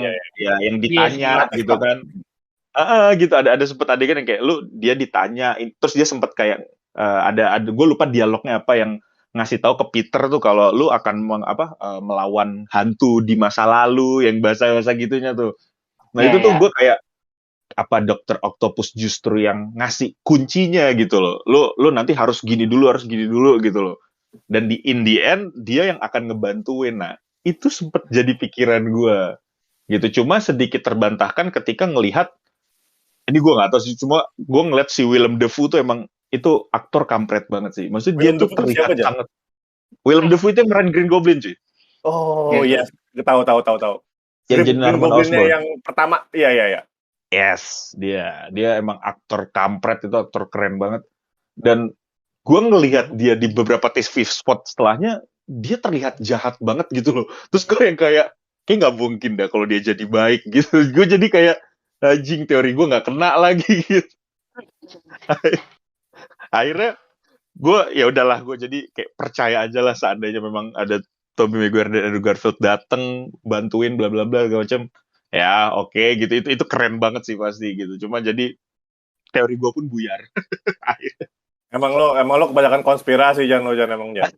yang ditanya gitu kan. Gitu ada sempat adegan yang kayak dia ditanya terus dia sempat kayak ada gue lupa dialognya apa yang ngasih tahu ke Peter tuh kalau lu akan melawan hantu di masa lalu yang bahasa-bahasa gitunya tuh. Nah, itu tuh gue kayak apa Dr. Octopus justru yang ngasih kuncinya gitu loh. Lu nanti harus gini dulu gitu loh. Dan in the end dia yang akan ngebantuin. Nah, itu sempet jadi pikiran gue. Gitu. Cuma sedikit terbantahkan ketika ngelihat ini gue nggak tahu sih, cuma gue ngeliat si Willem Dafoe tuh emang itu aktor kampret banget sih. Maksudnya dia tuh terlihat sangat. Willem Dafoe itu yang meran Green Goblin cuy. Oh iya, tahu. Yang jadi Norman Osborn. Yang pertama, iya. Yes, dia emang aktor kampret, itu aktor keren banget. Dan gue ngelihat dia di beberapa TV spot setelahnya, dia terlihat jahat banget gitu loh. Terus gue yang kayak nggak mungkin dah kalau dia jadi baik gitu. Gue jadi kayak anjing, teori gue nggak kena lagi gitu. Akhirnya gue ya udahlah, gue jadi kayak percaya aja lah seandainya memang ada Tobey Maguire dan Andrew Garfield dateng bantuin bla bla bla segala macam. Ya oke, gitu, itu keren banget sih pasti gitu. Cuma jadi teori gue pun buyar. Emang lo kebanyakan konspirasi Jan emang Jan.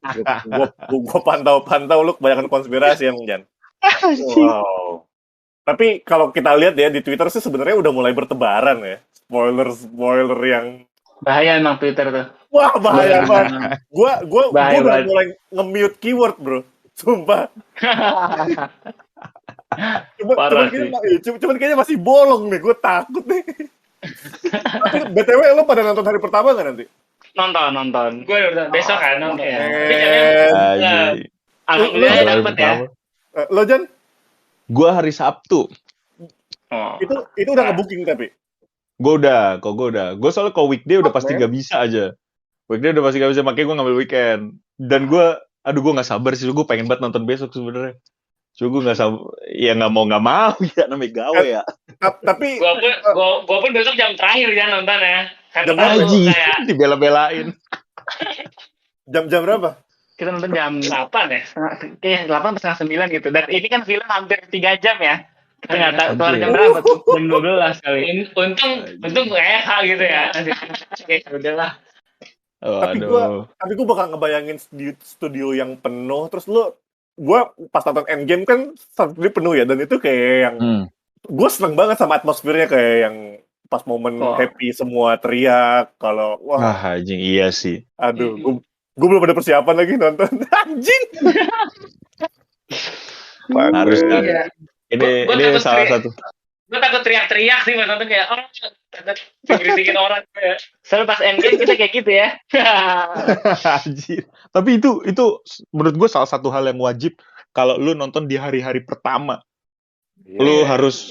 Gue pantau lo kebanyakan konspirasi emang Jan. Wow. Tapi kalau kita lihat ya di Twitter sih sebenarnya udah mulai bertebaran ya. Spoiler yang bahaya emang Twitter tuh. Wah, bahaya banget. Gue udah mulai nge-mute keyword, bro. Sumpah. Cuman kayaknya masih bolong nih. Gue takut nih. Tapi BTW lo pada nonton hari pertama nggak nanti? Nonton. Gue udah besok kan nonton. Alhamdulillah dapet ya. Lo Jan? Gue hari Sabtu. Itu udah nge-booking tapi? Gue udah. Gue soalnya kalau weekday udah pasti gak bisa aja. Weekday udah pasti gak bisa, makanya gue ngambil weekend. Dan gue gak sabar sih. Gue pengen banget nonton besok sebenarnya. Cuma gue gak sabar. Ya gak mau ya, namanya gawe ya. Tapi gue pun besok jam terakhir ya nonton ya. Jam kayak dibela-belain. Jam berapa? Kita nonton jam 8 ya. Kayaknya 8 pas 9 gitu. Dan ini kan film hampir 3 jam ya. Kita nggak tahu keluar jam berapa tuh. Jam 12 kali. Untung EH gitu ya. Oke, udahlah. Tapi gue bakal ngebayangin studio yang penuh. Terus gue pas nonton Endgame kan studio penuh ya. Dan itu kayak yang gue seneng banget sama atmosfernya, kayak yang pas momen happy semua teriak. Kalau anjing iya sih. Aduh, gue belum ada persiapan lagi nonton. Anjing. Harus kan. Ini salah satu. Gue takut teriak-teriak sih pas nonton, kayak takut berisikin orang kayak. Soalnya pas Endgame kita kayak gitu ya. Anjir. Tapi itu menurut gue salah satu hal yang wajib kalau lu nonton di hari-hari pertama. Lu harus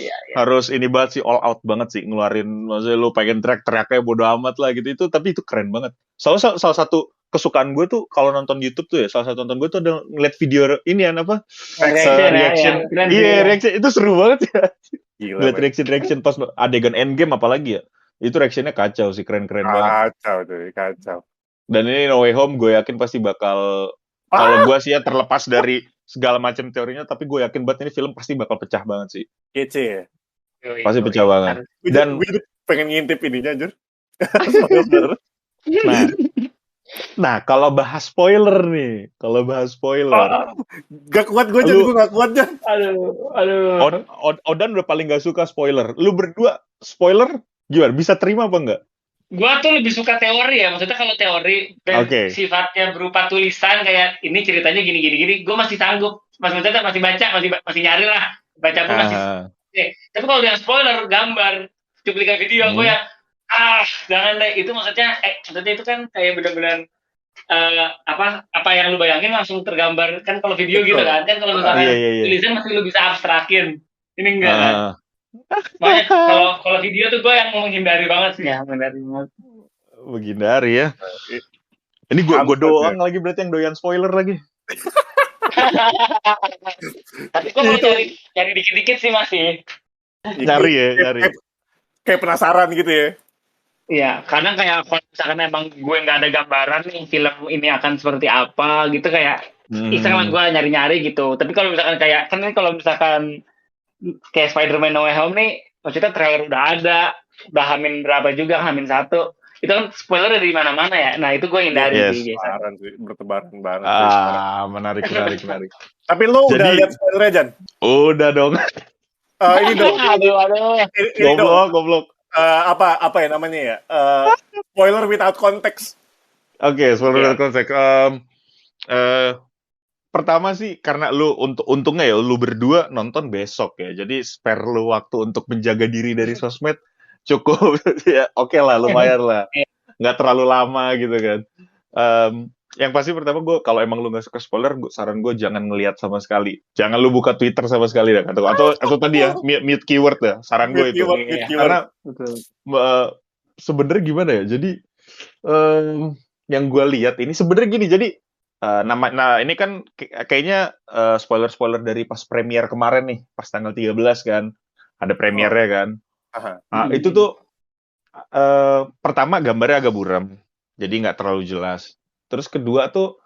ini banget sih, all out banget sih ngeluarin, maksudnya lu pengen teriak-teriaknya bodo amat lah gitu. Tapi itu keren banget. Soalnya salah satu kesukaan gue tuh kalau nonton YouTube tuh ya, salah satu nonton gue tuh ada ngeliat video ini apa reaction. Iya, reaction itu seru banget ya. Ngeliat reaction pas adegan Endgame apalagi ya, itu reactionnya kacau sih, keren-keren banget. Kacau. Dan ini No Way Home gue yakin pasti bakal, kalau gue sih ya terlepas dari segala macam teorinya, tapi gue yakin banget ini film pasti bakal pecah banget sih. Kece ya. Pasti pecah banget. Dan gue pengen ngintip ininya, Jur. Spoiler. Nah, kalau bahas spoiler nih, Gak kuat gue, Lu- gue gak kuat Jan. Aduh. Odan udah paling gak suka spoiler. Lu berdua spoiler gimana? Bisa terima apa enggak? Gua tuh lebih suka teori ya. Maksudnya kalau teori dan Oke. sifatnya berupa tulisan kayak ini ceritanya gini, gue masih sanggup. Maksudnya masih baca, masih nyari lah. Baca pun masih. Tapi kalau yang spoiler gambar, cuplikan video, gue yang jangan deh. Itu maksudnya itu kan kayak benar-benar apa yang lu bayangin langsung tergambar kan kalau video gitu kan kalau misalnya tulisan masih lu bisa abstrakin. Ini enggak kan. Makanya kalau video tuh gue yang menghindari banget sih. Ya, Menghindari ya. Ini gue doang lagi berarti yang doyan spoiler lagi. Tapi gue mau cari dikit-dikit sih masih. Nyari. Kayak penasaran gitu ya. Iya, kadang kayak kalau misalkan emang gue nggak ada gambaran nih film ini akan seperti apa gitu kayak iseng lah gue nyari-nyari gitu. Tapi kalau misalkan kayak kalau misalkan kayak Spider-Man No Way Home nih, maksudnya trailer udah ada, udah hamin berapa juga, hamin 1. Itu kan spoiler dari mana-mana ya. Nah itu gue hindari sih biasa. Bertebaran banget. Menarik. Tapi lo udah lihat spoilernya Jan? Udah dong. Ini dong. Aduh. Goblok. Apa ya namanya ya? Spoiler without context. Oke, spoiler without context. Pertama sih karena lu untungnya ya lu berdua nonton besok ya. Jadi spare lu waktu untuk menjaga diri dari sosmed cukup ya. Oke lah, lumayan lah. Nggak terlalu lama gitu kan. Yang pasti pertama gue kalau emang lu nggak suka spoiler, saran gue jangan ngelihat sama sekali. Jangan lu buka Twitter sama sekali dah. Atau tadi ya mute keyword ya. Saran gue itu. Karena sebenarnya gimana ya? Jadi yang gue lihat ini sebenarnya gini. Jadi ini kan kayaknya spoiler dari pas premier kemarin nih, pas tanggal 13 kan, ada premiernya kan. Itu tuh pertama gambarnya agak buram, jadi nggak terlalu jelas. Terus kedua tuh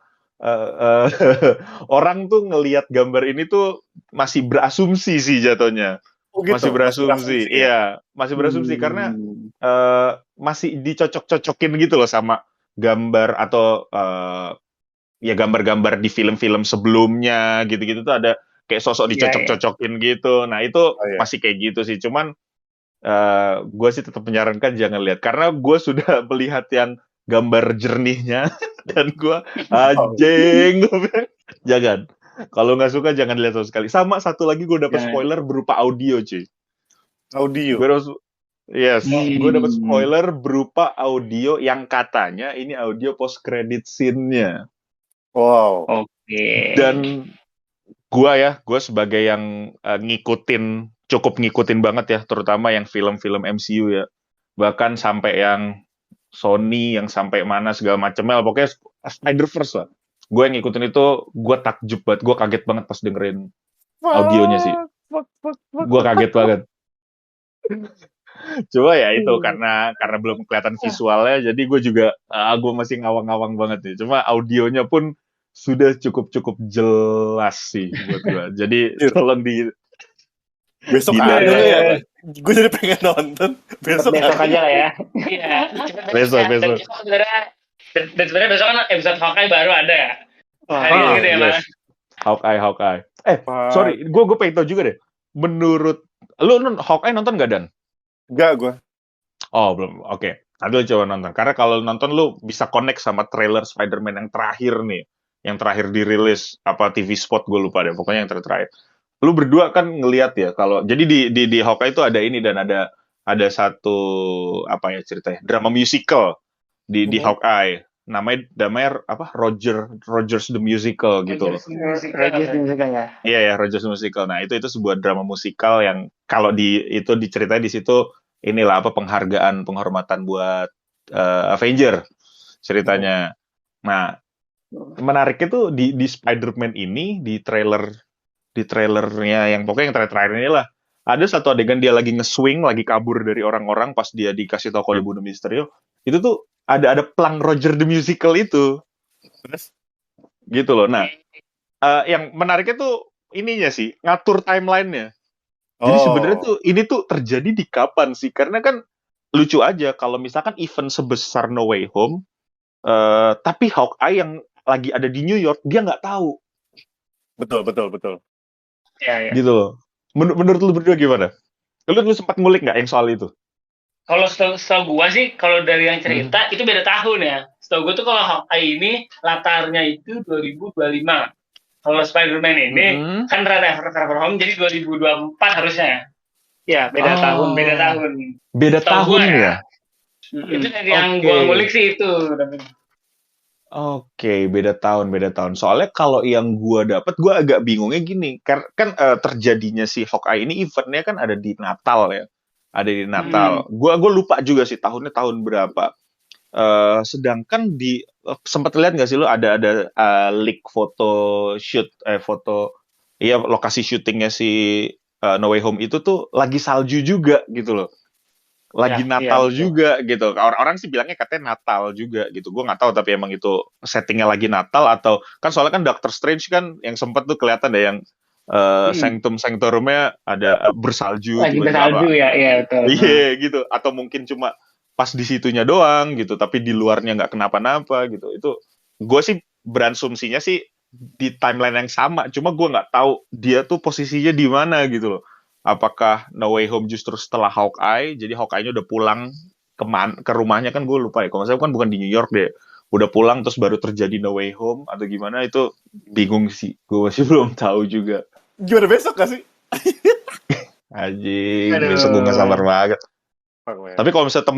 orang tuh ngelihat gambar ini tuh masih berasumsi sih jatuhnya. Gitu? Masih berasumsi, iya, masih berasumsi karena masih dicocok-cocokin gitu loh sama gambar atau ya gambar-gambar di film-film sebelumnya gitu-gitu tuh ada kayak sosok dicocok-cocokin gitu. Nah itu masih kayak gitu sih. Cuman gue sih tetap menyarankan jangan lihat karena gue sudah melihat yang gambar jernihnya dan gue anjing. Jangan. Kalau nggak suka jangan lihat sama sekali. Sama satu lagi gue dapat spoiler berupa audio cuy. Audio. Gue dapat spoiler berupa audio yang katanya ini audio post credit scene-nya. Wow. Oke. Dan gue sebagai yang cukup ngikutin banget ya, terutama yang film-film MCU ya. Bahkan sampai yang Sony, yang sampai mana segala macamnya, pokoknya Spider-Verse lah. Gue yang ngikutin itu, gue takjub banget, gue kaget banget pas dengerin audionya sih. Gue kaget banget. Coba ya itu karena belum kelihatan visualnya, jadi gue juga gue masih ngawang-ngawang banget nih. Cuma audionya pun sudah cukup jelas sih buat gue. Jadi tolong besok ada ya. Gue jadi pengen nonton. Besok aja lah ya. Iya. Besok. Dan sebenarnya besok kan episode Hawkeye baru ada ya. Gitu ya, Mas. Hawkeye. Sorry, gue pengen tahu juga deh. Menurut lu Hawkeye nonton gak Dan? Enggak gue. Oh belum. Oke. Nanti lu coba nonton. Karena kalau nonton lu bisa connect sama trailer Spider-Man yang terakhir nih. Yang terakhir dirilis TV spot gue lupa deh. Pokoknya yang terakhir. Lu berdua kan ngelihat ya kalau jadi di Hawkeye itu ada ini dan ada satu apa ya ceritanya drama musical di Hawkeye. Namanya apa? Rogers the Musical gitu loh. Rogers Musical ya. Iya, Rogers Musical. Nah, itu sebuah drama musikal yang kalau itu diceritain di situ inilah apa penghormatan buat Avenger ceritanya. Nah, menariknya tuh di Spider-Man ini di trailernya yang pokoknya yang terakhir ini lah. Ada satu adegan dia lagi nge-swing, lagi kabur dari orang-orang pas dia dikasih tahu kalau dibunuh Mysterio. Itu tuh ada pelang Roger the Musical itu. Terus gitu loh. Nah, yang menariknya tuh ininya sih, ngatur timeline-nya. Jadi sebenarnya tuh ini tuh terjadi di kapan sih? Karena kan lucu aja kalau misalkan event sebesar No Way Home, tapi Hawkeye yang lagi ada di New York dia nggak tahu. Betul. Ya. Gitu loh. Menurut lu berdua gimana? Lu sempat ngulik nggak yang soal itu? Kalau setahu gua sih, kalau dari yang cerita itu beda tahun ya. Setahu gua tuh kalau Hawkeye ini latarnya itu 2025. Kalau Spider-Man ini kan Far Home jadi 2024 harusnya ya. Ya, beda tahun. Beda Setahu tahun gua ya. Itu yang gua ngulik sih itu. Oke, beda tahun. Soalnya kalau yang gua dapat, gua agak bingungnya gini, kan terjadinya si Hawkeye ini eventnya kan ada di Natal ya, ada di Natal. Gua lupa juga sih tahunnya tahun berapa. Sedangkan sempat lihat nggak sih lo ada leak foto lokasi syutingnya si No Way Home itu tuh lagi salju juga gitu loh. Lagi Natal juga gitu. Orang sih bilangnya katanya Natal juga gitu. Gue nggak tahu tapi emang itu settingnya lagi Natal atau kan soalnya kan Doctor Strange kan yang sempat tuh kelihatan deh yang sanctorumnya ada bersalju. Lagi bersalju ya, iya betul. Iya gitu. Atau mungkin cuma pas di situnya doang gitu, tapi di luarnya nggak kenapa-napa gitu. Itu gue sih berasumsinya sih di timeline yang sama. Cuma gue nggak tahu dia tuh posisinya di mana gitu loh. Apakah No Way Home justru setelah Hawkeye, jadi Hawkeye-nya udah pulang ke rumahnya kan gue lupa ya. Kalau saya kan bukan di New York deh. Udah pulang terus baru terjadi No Way Home atau gimana itu bingung sih. Gue masih belum tahu juga. Gimana besok gak sih? Anjing, besok gue gak sabar banget. Tapi kalau misalnya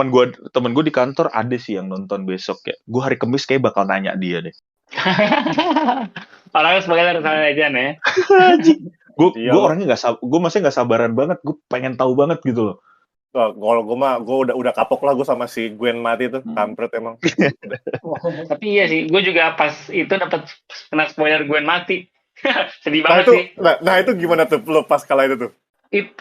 temen gue di kantor ada sih yang nonton besok ya. Gue hari Kamis kayak bakal nanya dia deh. Orangnya spoiler sama Legend ya. Gue orangnya gue masih nggak sabaran banget. Gue pengen tahu banget gitu loh. Kalau gue mah gue udah kapok lah gue sama si Gwen mati tuh, kampret emang. Tapi iya sih, gue juga pas itu dapat kena spoiler Gwen mati. Sedih banget sih. Nah itu gimana tuh lo pas kala itu tuh?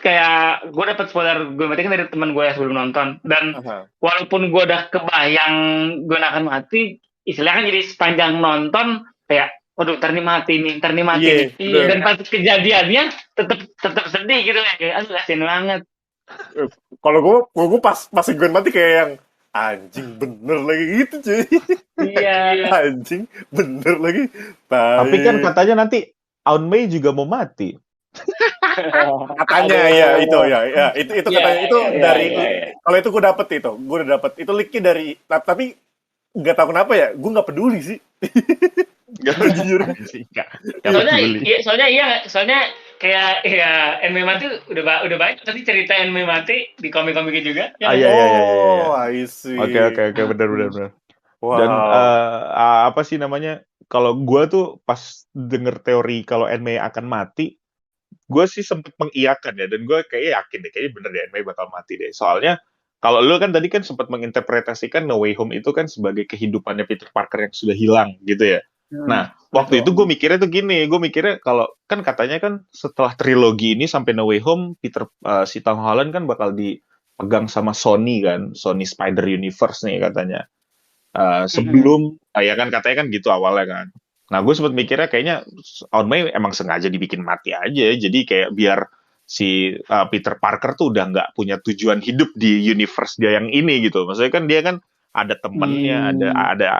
Kayak gue dapat spoiler Gwen mati kan dari teman gue yang sebelum nonton, dan walaupun gue udah kebayang Gwen akan mati, istilahnya kan jadi sepanjang nonton kayak waduh, ntar nih mati nih. Iya, dan pas kejadiannya tetap sedih gitu ya, kayak aduh kasian banget. Kalau gue pas Gwen mati kayak yang anjing bener lagi gitu cuy. Iya. Anjing bener lagi. Tapi kan katanya nanti Aunt May juga mau mati. Katanya ya itu katanya itu dari kalau itu gue udah dapet itu leaknya dari, tapi nggak tahu kenapa ya gue nggak peduli sih. Jujur. Soalnya kayak ya Anne mati udah banyak tapi cerita Anne mati di komik-komiknya juga. Iya. I see. Oke, benar. Wow. Dan apa sih namanya? Kalau gue tuh pas denger teori kalau Anne akan mati, gue sih sempet mengiyakan ya, dan gue kayaknya yakin deh, kayaknya bener deh Anne bakal mati deh. Soalnya kalau lu kan tadi kan sempat menginterpretasikan No Way Home itu kan sebagai kehidupannya Peter Parker yang sudah hilang gitu ya. Nah, waktu itu gue mikirnya tuh gini, kalau kan katanya kan setelah trilogi ini sampai No Way Home, si Tom Holland kan bakal dipegang sama Sony kan, Sony Spider Universe nih katanya. Sebelum, ya kan katanya kan gitu awalnya kan. Nah, gue sempat mikirnya kayaknya Aunt May emang sengaja dibikin mati aja, jadi kayak biar si Peter Parker tuh udah nggak punya tujuan hidup di universe dia yang ini gitu. Maksudnya kan dia kan ada temennya,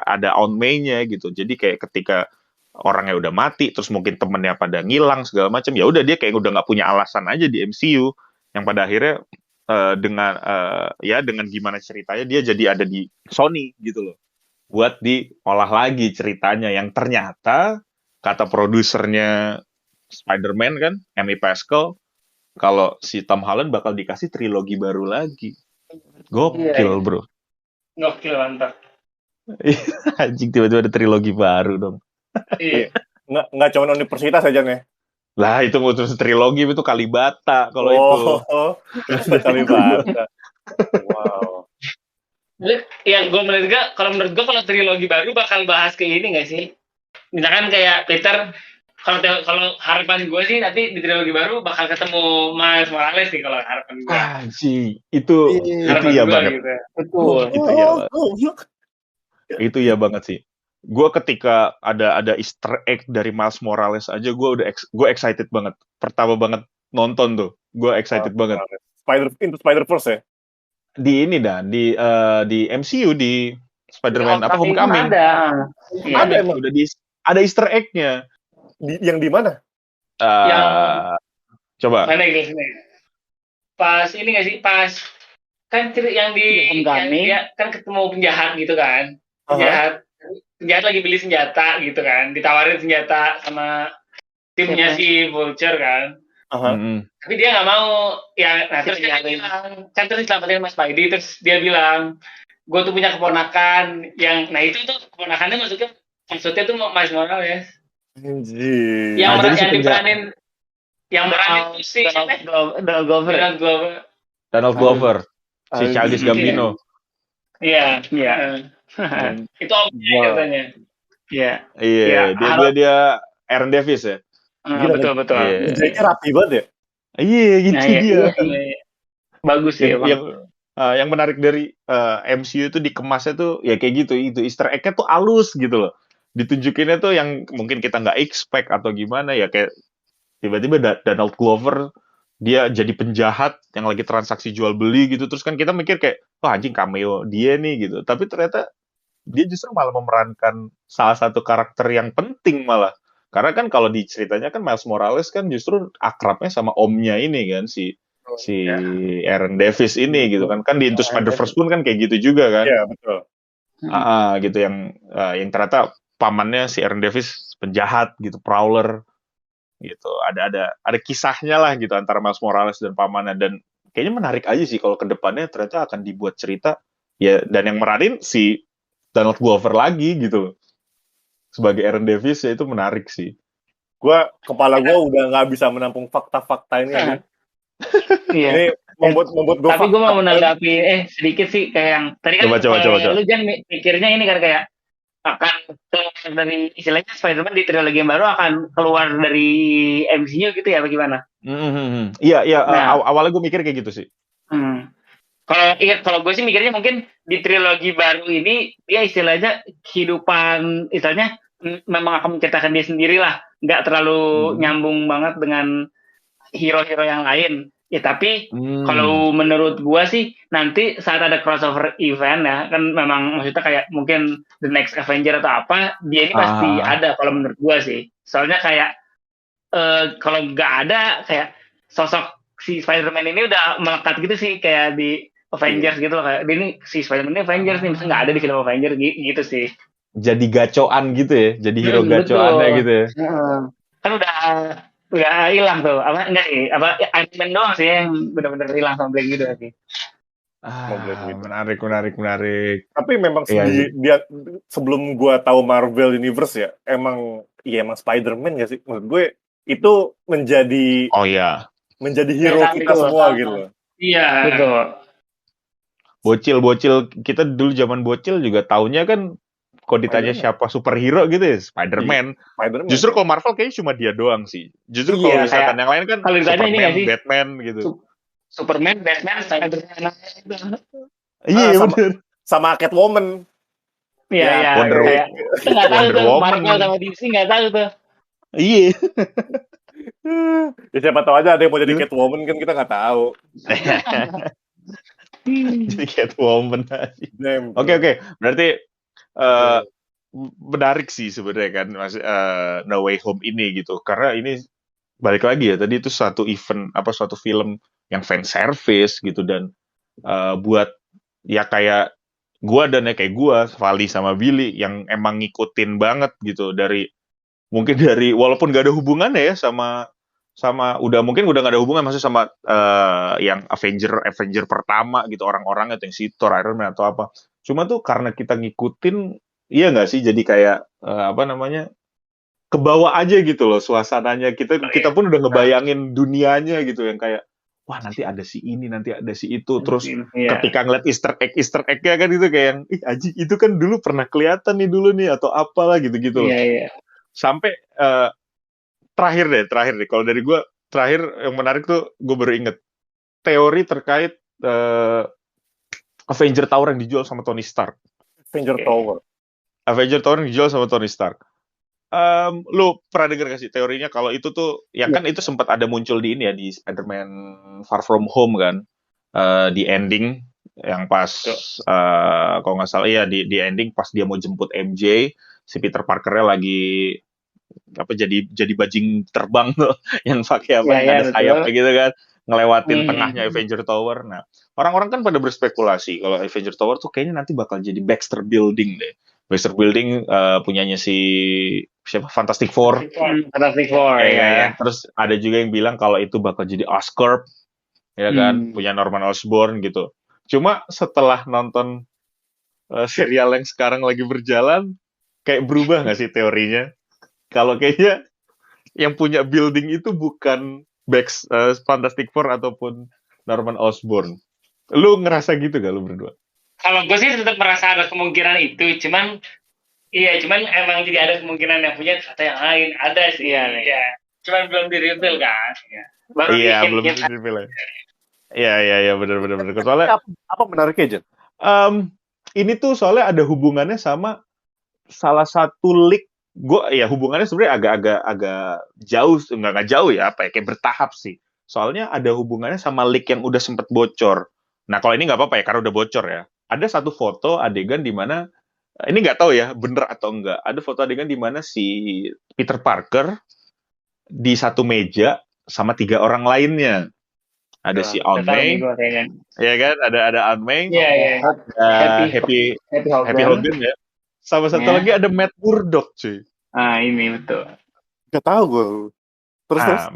ada Aunt May-nya gitu. Jadi kayak ketika orangnya udah mati, terus mungkin temennya pada ngilang segala macam, ya udah dia kayak udah nggak punya alasan aja di MCU. Yang pada akhirnya dengan gimana ceritanya dia jadi ada di Sony gitu loh. Buat diolah lagi ceritanya yang ternyata kata produsernya Spider-Man kan, Amy Pascal, kalau si Tom Holland bakal dikasih trilogi baru lagi. Gokil, bro. Gokil, mantap. Anjing, tiba-tiba ada trilogi baru dong. Iya. Nggak cuma universitas aja nih. Lah, itu terus trilogi itu Kalibata kalau itu. Kalibata. Wow. Ya, menurut gue kalau trilogi baru bakal bahas ke ini nggak sih? Misalkan kayak Peter, kalau harapan gue sih nanti di trilogi baru bakal ketemu Miles Morales sih kalau harapan gue. Itu iya banget. Gitu. Betul. Itu iya banget sih. Gue ketika ada Easter egg dari Miles Morales aja gue excited banget. Pertama banget nonton tuh, gue excited banget. Spider-Verse ya? di ini dah di MCU di Spider-Man apa Homecoming. Ada. Iya. Ada emang. Ada Easter egg-nya. Yang di mana? Coba. Mana guys ini? Pas ini nggak sih? Pas kan yang di Homecoming. yang dia kan ketemu penjahat gitu kan. Penjahat lagi beli senjata gitu kan. Ditawarin senjata sama timnya si Vulture kan. Tapi dia nggak mau. Ya, nah terus dia bilang, kan terus diselamatin Mas Spidey, terus dia bilang, gue tuh punya keponakan yang, nah itu tuh keponakannya maksudnya tuh Miles Morales. Anjir. Yang diperanin tuh si Donald Glover. Donald Glover. Si Childish Gambino. Iya. Itu omnya katanya. Iya. Dia Aaron Davis ya. Betul. Jadinya rapi banget ya. Iya, gitu dia. Bagus ya, yang menarik dari MCU itu dikemasnya tuh ya kayak gitu, itu Easter egg-nya tuh halus gitu loh. Ditunjukinnya tuh yang mungkin kita nggak expect atau gimana ya, kayak tiba-tiba Donald Glover dia jadi penjahat yang lagi transaksi jual beli gitu, terus kan kita mikir kayak wah anjing cameo dia nih gitu, tapi ternyata dia justru malah memerankan salah satu karakter yang penting malah. Karena kan kalau diceritanya kan Miles Morales kan justru akrabnya sama omnya ini kan si Aaron Davis ini gitu kan di Into Spider-Verse pun kan kayak gitu juga kan. Iya betul. Gitu yang ternyata pamannya si Aaron Davis penjahat gitu, Prowler gitu. Ada kisahnya lah gitu antara Miles Morales dan pamannya, dan kayaknya menarik aja sih kalau kedepannya ternyata akan dibuat cerita ya, dan yang meranin si Donald Glover lagi gitu sebagai Aaron Davis, ya itu menarik sih. Kepala gue udah nggak bisa menampung fakta-fakta ini aja. Iya. Ini membuat gue. Tapi gue mau menanggapi sedikit sih kayak yang tadi kan coba. Lu jangan mikirnya ini kan kayak akan keluar dari istilahnya Spider-Man di trilogi yang baru akan keluar dari MCU gitu ya, bagaimana? Iya. Awalnya gue mikir kayak gitu sih. Kalau gue sih mikirnya mungkin di trilogi baru ini dia istilahnya kehidupan istilahnya memang akan menceritakan dia sendiri lah, nggak terlalu nyambung banget dengan hero-hero yang lain. Ya tapi kalau menurut gue sih nanti saat ada crossover event ya kan, memang maksudnya kayak mungkin The Next Avenger atau apa, dia ini pasti ada kalau menurut gue sih. Soalnya kayak kalau nggak ada kayak sosok si Spider-Man ini udah melekat gitu sih kayak di Avengers gitu loh, kayak ini si Spider-Man ini Avengers nih, misalnya nggak ada di film Avengers gitu sih. Jadi gacoan gitu ya, jadi hero gacoannya gitu ya. Kan udah hilang tuh, enggak sih, Iron Man doang sih yang benar-benar hilang sama Black Widow sih. Menarik. Tapi memang dia sebelum gue tahu Marvel Universe ya, emang Spider-Man gak sih? Menurut gue itu menjadi menjadi hero kita semua gitu loh. Iya, betul. Bocil kita dulu zaman bocil juga taunya kan kalau ditanya siapa superhero gitu ya Spider-Man. Justru kalau Marvel kayaknya cuma dia doang sih. Justru kalau misalkan yang lain kan Superman, Batman gitu. Superman, Batman, Spider-Man. Iya benar. Sama Catwoman. Iya. Wonder Woman. Nggak tahu tuh Marvel sama DC nggak tahu tuh. Iya. Ya siapa tahu aja ada yang mau jadi Catwoman kan, kita nggak tahu. Jadi Catwoman aja. Oke. Berarti menarik sih sebenarnya kan No Way Home ini gitu, karena ini balik lagi ya tadi itu suatu film yang fan service gitu, dan buat ya kayak gua dan ya kayak gua Vali sama Billy yang emang ngikutin banget gitu dari walaupun gak ada hubungannya ya sama mungkin udah gak ada hubungan maksudnya sama yang Avenger pertama gitu, orang-orangnya yang si Thor, Iron Man atau apa. Cuma tuh karena kita ngikutin, iya nggak sih, jadi kayak kebawa aja gitu loh suasananya. Kita pun udah ngebayangin dunianya gitu, yang kayak wah nanti ada si ini, nanti ada si itu. Terus ketika ngeliat Easter egg-nya kan itu kayak yang anjing itu kan dulu pernah kelihatan nih dulu nih atau apalah gitu-gitu loh. Sampai terakhir deh. Kalau dari gue terakhir yang menarik tuh gue baru inget teori terkait Avenger Tower yang dijual sama Tony Stark. Avenger Tower yang dijual sama Tony Stark. Lu pernah dengar gak sih teorinya kalau itu tuh, kan itu sempat ada muncul di ini ya, di Spider-Man Far From Home kan, di ending yang pas kalau nggak salah iya di ending pas dia mau jemput MJ, si Peter Parkernya lagi apa jadi bajing terbang tuh yang pakai apa yang ada sayapnya gitu kan, ngelewatin tengahnya Avenger Tower. Nah, orang-orang kan pada berspekulasi kalau Avenger Tower tuh kayaknya nanti bakal jadi Baxter Building deh. Baxter Building punyanya si siapa Fantastic Four. Fantastic Four ya. Terus ada juga yang bilang kalau itu bakal jadi Oscorp, ya kan, punya Norman Osborn gitu. Cuma setelah nonton serial yang sekarang lagi berjalan, kayak berubah nggak sih teorinya? Kalau kayaknya yang punya building itu bukan Fantastic Four ataupun Norman Osborn. Lu ngerasa gitu gak lu berdua? Kalau gue sih tetap merasa ada kemungkinan itu, cuman emang tidak ada kemungkinan yang punya atau yang lain. Ada sih. Iya. Cuman belum di-reveal kan. Iya, belum di-reveal. Iya, benar. Soalnya apa menariknya, Jen? Ini tuh soalnya ada hubungannya sama salah satu leak. Hubungannya sebenarnya agak jauh, nggak jauh ya, kayak bertahap sih. Soalnya ada hubungannya sama leak yang udah sempet bocor. Nah, kalau ini nggak apa-apa ya, karena udah bocor ya. Ada satu foto adegan di mana, ini nggak tahu ya, bener atau enggak. Ada foto adegan di mana si Peter Parker di satu meja sama 3 orang lainnya. Ada si Aunt May, ya kan? Ada Aunt May, Happy Hogan ya. Sama satu lagi ada Matt Murdock, cuy. Ini betul. Gak tahu gue. Terus.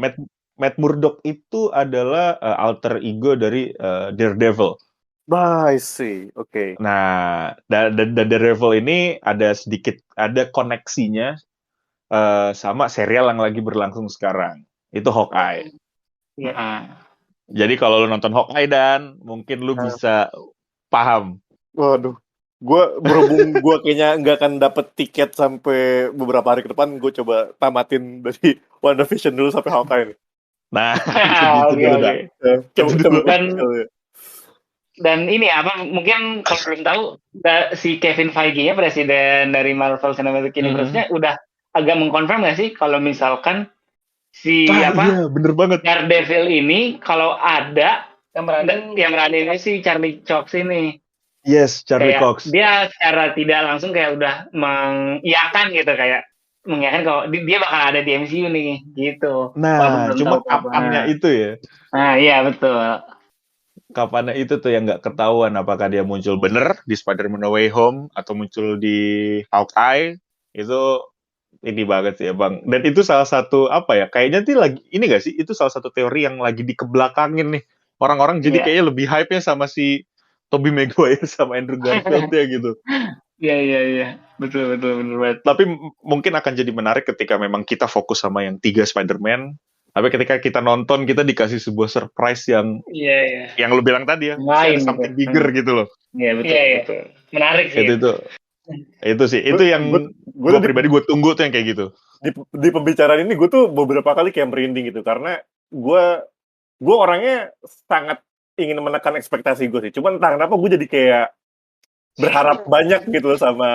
Matt Murdock itu adalah alter ego dari Daredevil. I see. Oke. Nah, dan Daredevil ini ada koneksinya sama serial yang lagi berlangsung sekarang. Itu Hawkeye. Jadi kalau lu nonton Hawkeye dan mungkin lu bisa paham. Waduh. Berhubung gue kayaknya nggak akan dapet tiket sampai beberapa hari ke depan, gue coba tamatin dari WandaVision dulu sampai Hawkeye nih. Nah, coba dan ini apa mungkin kalau belum tahu si Kevin Feige-nya presiden dari Marvel Cinematic Universe-nya udah agak mengkonfirm nggak sih kalau misalkan iya, bener banget. Daredevil ini kalau ada yang meranin si Charlie Cox ini. Yes, Charlie Cox. Dia secara tidak langsung kayak udah mengiyakan gitu, kayak mengiyakan kalau dia bakal ada di MCU nih gitu. Nah, cuma kapannya itu ya. Nah, iya betul. Kapannya itu tuh yang nggak ketahuan, apakah dia muncul bener di Spider-Man No Way Home atau muncul di Hawkeye. Itu ini banget sih ya, Bang. Dan itu salah satu kayaknya sih lagi ini nggak sih? Itu salah satu teori yang lagi dikebelakangin nih. Orang-orang jadi kayaknya lebih hype-nya sama si Tobey Maguire sama Andrew Garfield ya gitu. Iya. Betul banget. Tapi mungkin akan jadi menarik ketika memang kita fokus sama yang 3 Spider-Man. Tapi ketika kita nonton, kita dikasih sebuah surprise yang yang lu bilang tadi ya, something bigger gitu loh. Iya, betul. Menarik sih. Itu sih. Itu yang gue pribadi gue tunggu tuh yang kayak gitu. Di pembicaraan ini gue tuh beberapa kali kayak merinding gitu, karena gue orangnya sangat ingin menekan ekspektasi gue sih. Cuman entah kenapa gue jadi kayak berharap banyak gitu loh sama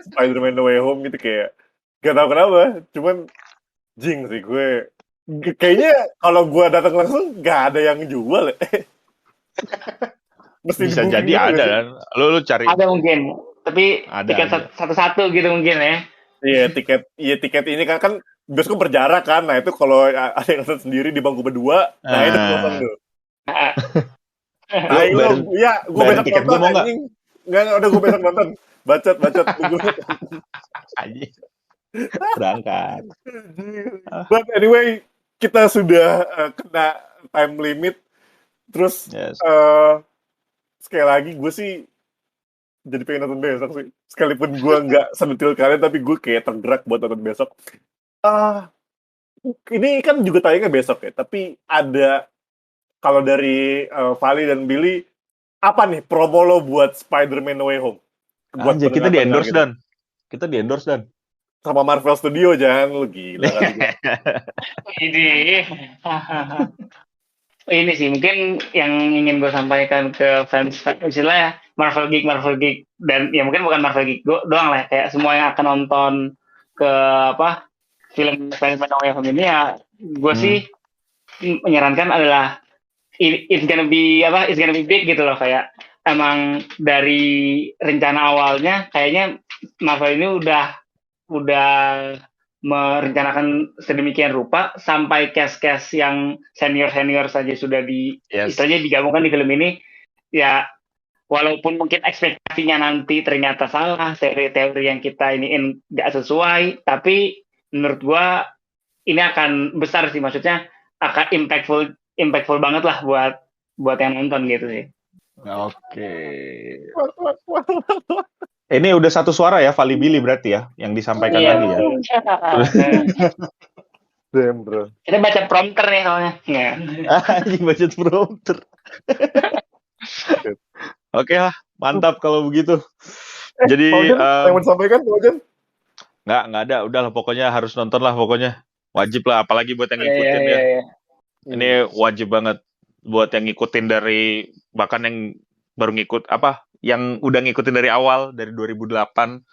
Spider-Man No Way Home gitu, kayak gak tau kenapa. Cuman jing sih gue. Kayaknya kalau gue datang langsung gak ada yang jual. Bisa jadi ada kan. Lu cari. Ada mungkin. Tapi tiket satu-satu gitu mungkin ya. Iya, tiket ini kan bioskop berjarak kan. Nah, itu kalau ada yang nonton sendiri di bangku berdua, nah itu kosong tuh. Nah, gue besok tiket nonton mau anjing. Enggak, udah gue besok nonton. Bacot. Berangkat. But anyway, kita sudah kena time limit. Terus sekali lagi gue sih jadi pengen nonton besok sih. Sekalipun gue nggak sedetil kalian, tapi gue kayak tergerak buat nonton besok. Ini kan juga tayangnya besok ya, tapi ada, kalau dari Vali dan Billy, apa nih promo lo buat Spider-Man No Way Home? Anjir, kita di-endorse dan. Kita di-endorse dan. Sama Marvel Studio, jangan lu gila kan. Ini sih mungkin yang ingin gue sampaikan ke fans istilahnya Marvel Geek dan ya mungkin bukan Marvel Geek doang lah, kayak semua yang akan nonton ke film Spider-Man No Way Home ini ya, gue sih menyarankan adalah it's gonna be big gitu loh, kayak emang dari rencana awalnya kayaknya Marvel ini udah merencanakan sedemikian rupa sampai cast yang senior saja sudah istilahnya digabungkan di film ini. Ya walaupun mungkin ekspektasinya nanti ternyata salah, teori yang kita iniin nggak sesuai, tapi menurut gua ini akan besar sih, maksudnya akan impactful banget lah buat yang nonton gitu sih. Oke. Ini udah satu suara ya, Vali Billy berarti ya, yang disampaikan tadi ya. Damn, bro. Kita baca prompter nih soalnya. Anjing baca prompter. Oke lah, mantap kalau begitu. Jadi yang mau disampaikan, Paujan? Nggak ada, udahlah pokoknya harus nonton lah pokoknya. Wajib lah, apalagi buat yang ngikutin ya. Ini wajib banget buat yang ngikutin dari, bahkan yang baru yang udah ngikutin dari awal, dari 2008,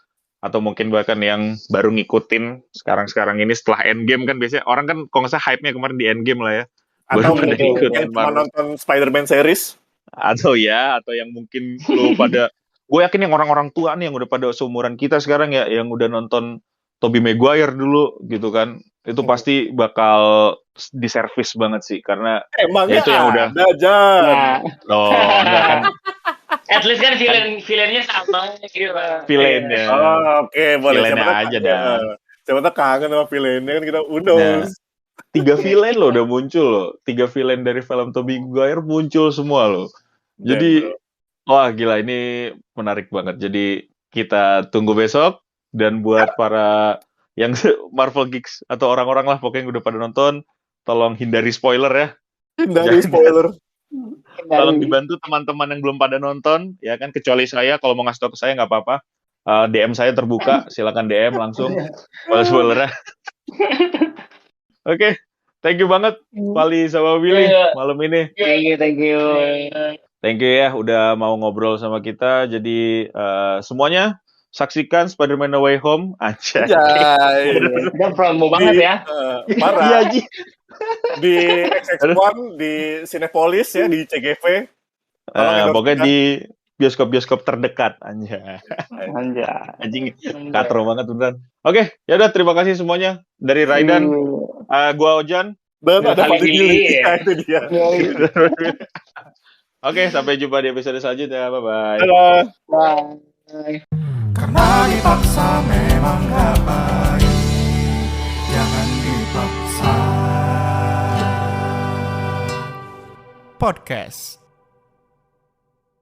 atau mungkin bahkan yang baru ngikutin sekarang ini setelah Endgame kan biasanya orang kan kalau nggak salah hype-nya kemarin di Endgame lah ya. Atau yang cuma nonton Spider-Man series. Atau yang mungkin lu pada, gue yakin yang orang-orang tua nih yang udah pada seumuran kita sekarang ya, yang udah nonton Tobey Maguire dulu gitu kan, itu pasti bakal diservis banget sih, karena emangnya itu yang udah ada aja. Enggak kan. At least kan villainnya sama gitu. Villainnya. Oke, boleh. Villainnya aja dah. Siapa tahu kangen sama villainnya kan, kita knows. 3 villain loh udah muncul loh. 3 villain dari film Tobey Maguire muncul semua loh. Jadi wah gila, ini menarik banget. Jadi kita tunggu besok, dan buat para yang Marvel Geeks atau orang-orang lah pokoknya yang udah pada nonton, tolong hindari spoiler ya. Tolong dibantu teman-teman yang belum pada nonton ya kan, kecuali saya, kalau mau ngasih tau ke saya nggak apa-apa. DM saya terbuka, silakan DM langsung. Spoiler-spoilernya. Oke, thank you banget Vali sama Willy malam ini. Thank you. Thank you ya udah mau ngobrol sama kita. Jadi semuanya saksikan Spider-Man No Way Home. Anjay. Udah promo banget ya. Parah. Di XX1, di Cinepolis ya, di CGV. Pokoknya di bioskop-bioskop terdekat. Anjay. Anjing katro banget beneran. Oke, ya udah, terima kasih semuanya dari Raidan, gua Ojan, dan ada Vali Billy. Itu dia. Oke, sampai jumpa di episode selanjutnya. Bye-bye. Bye. Karena dipaksa memang gak baik, jangan dipaksa. Podcast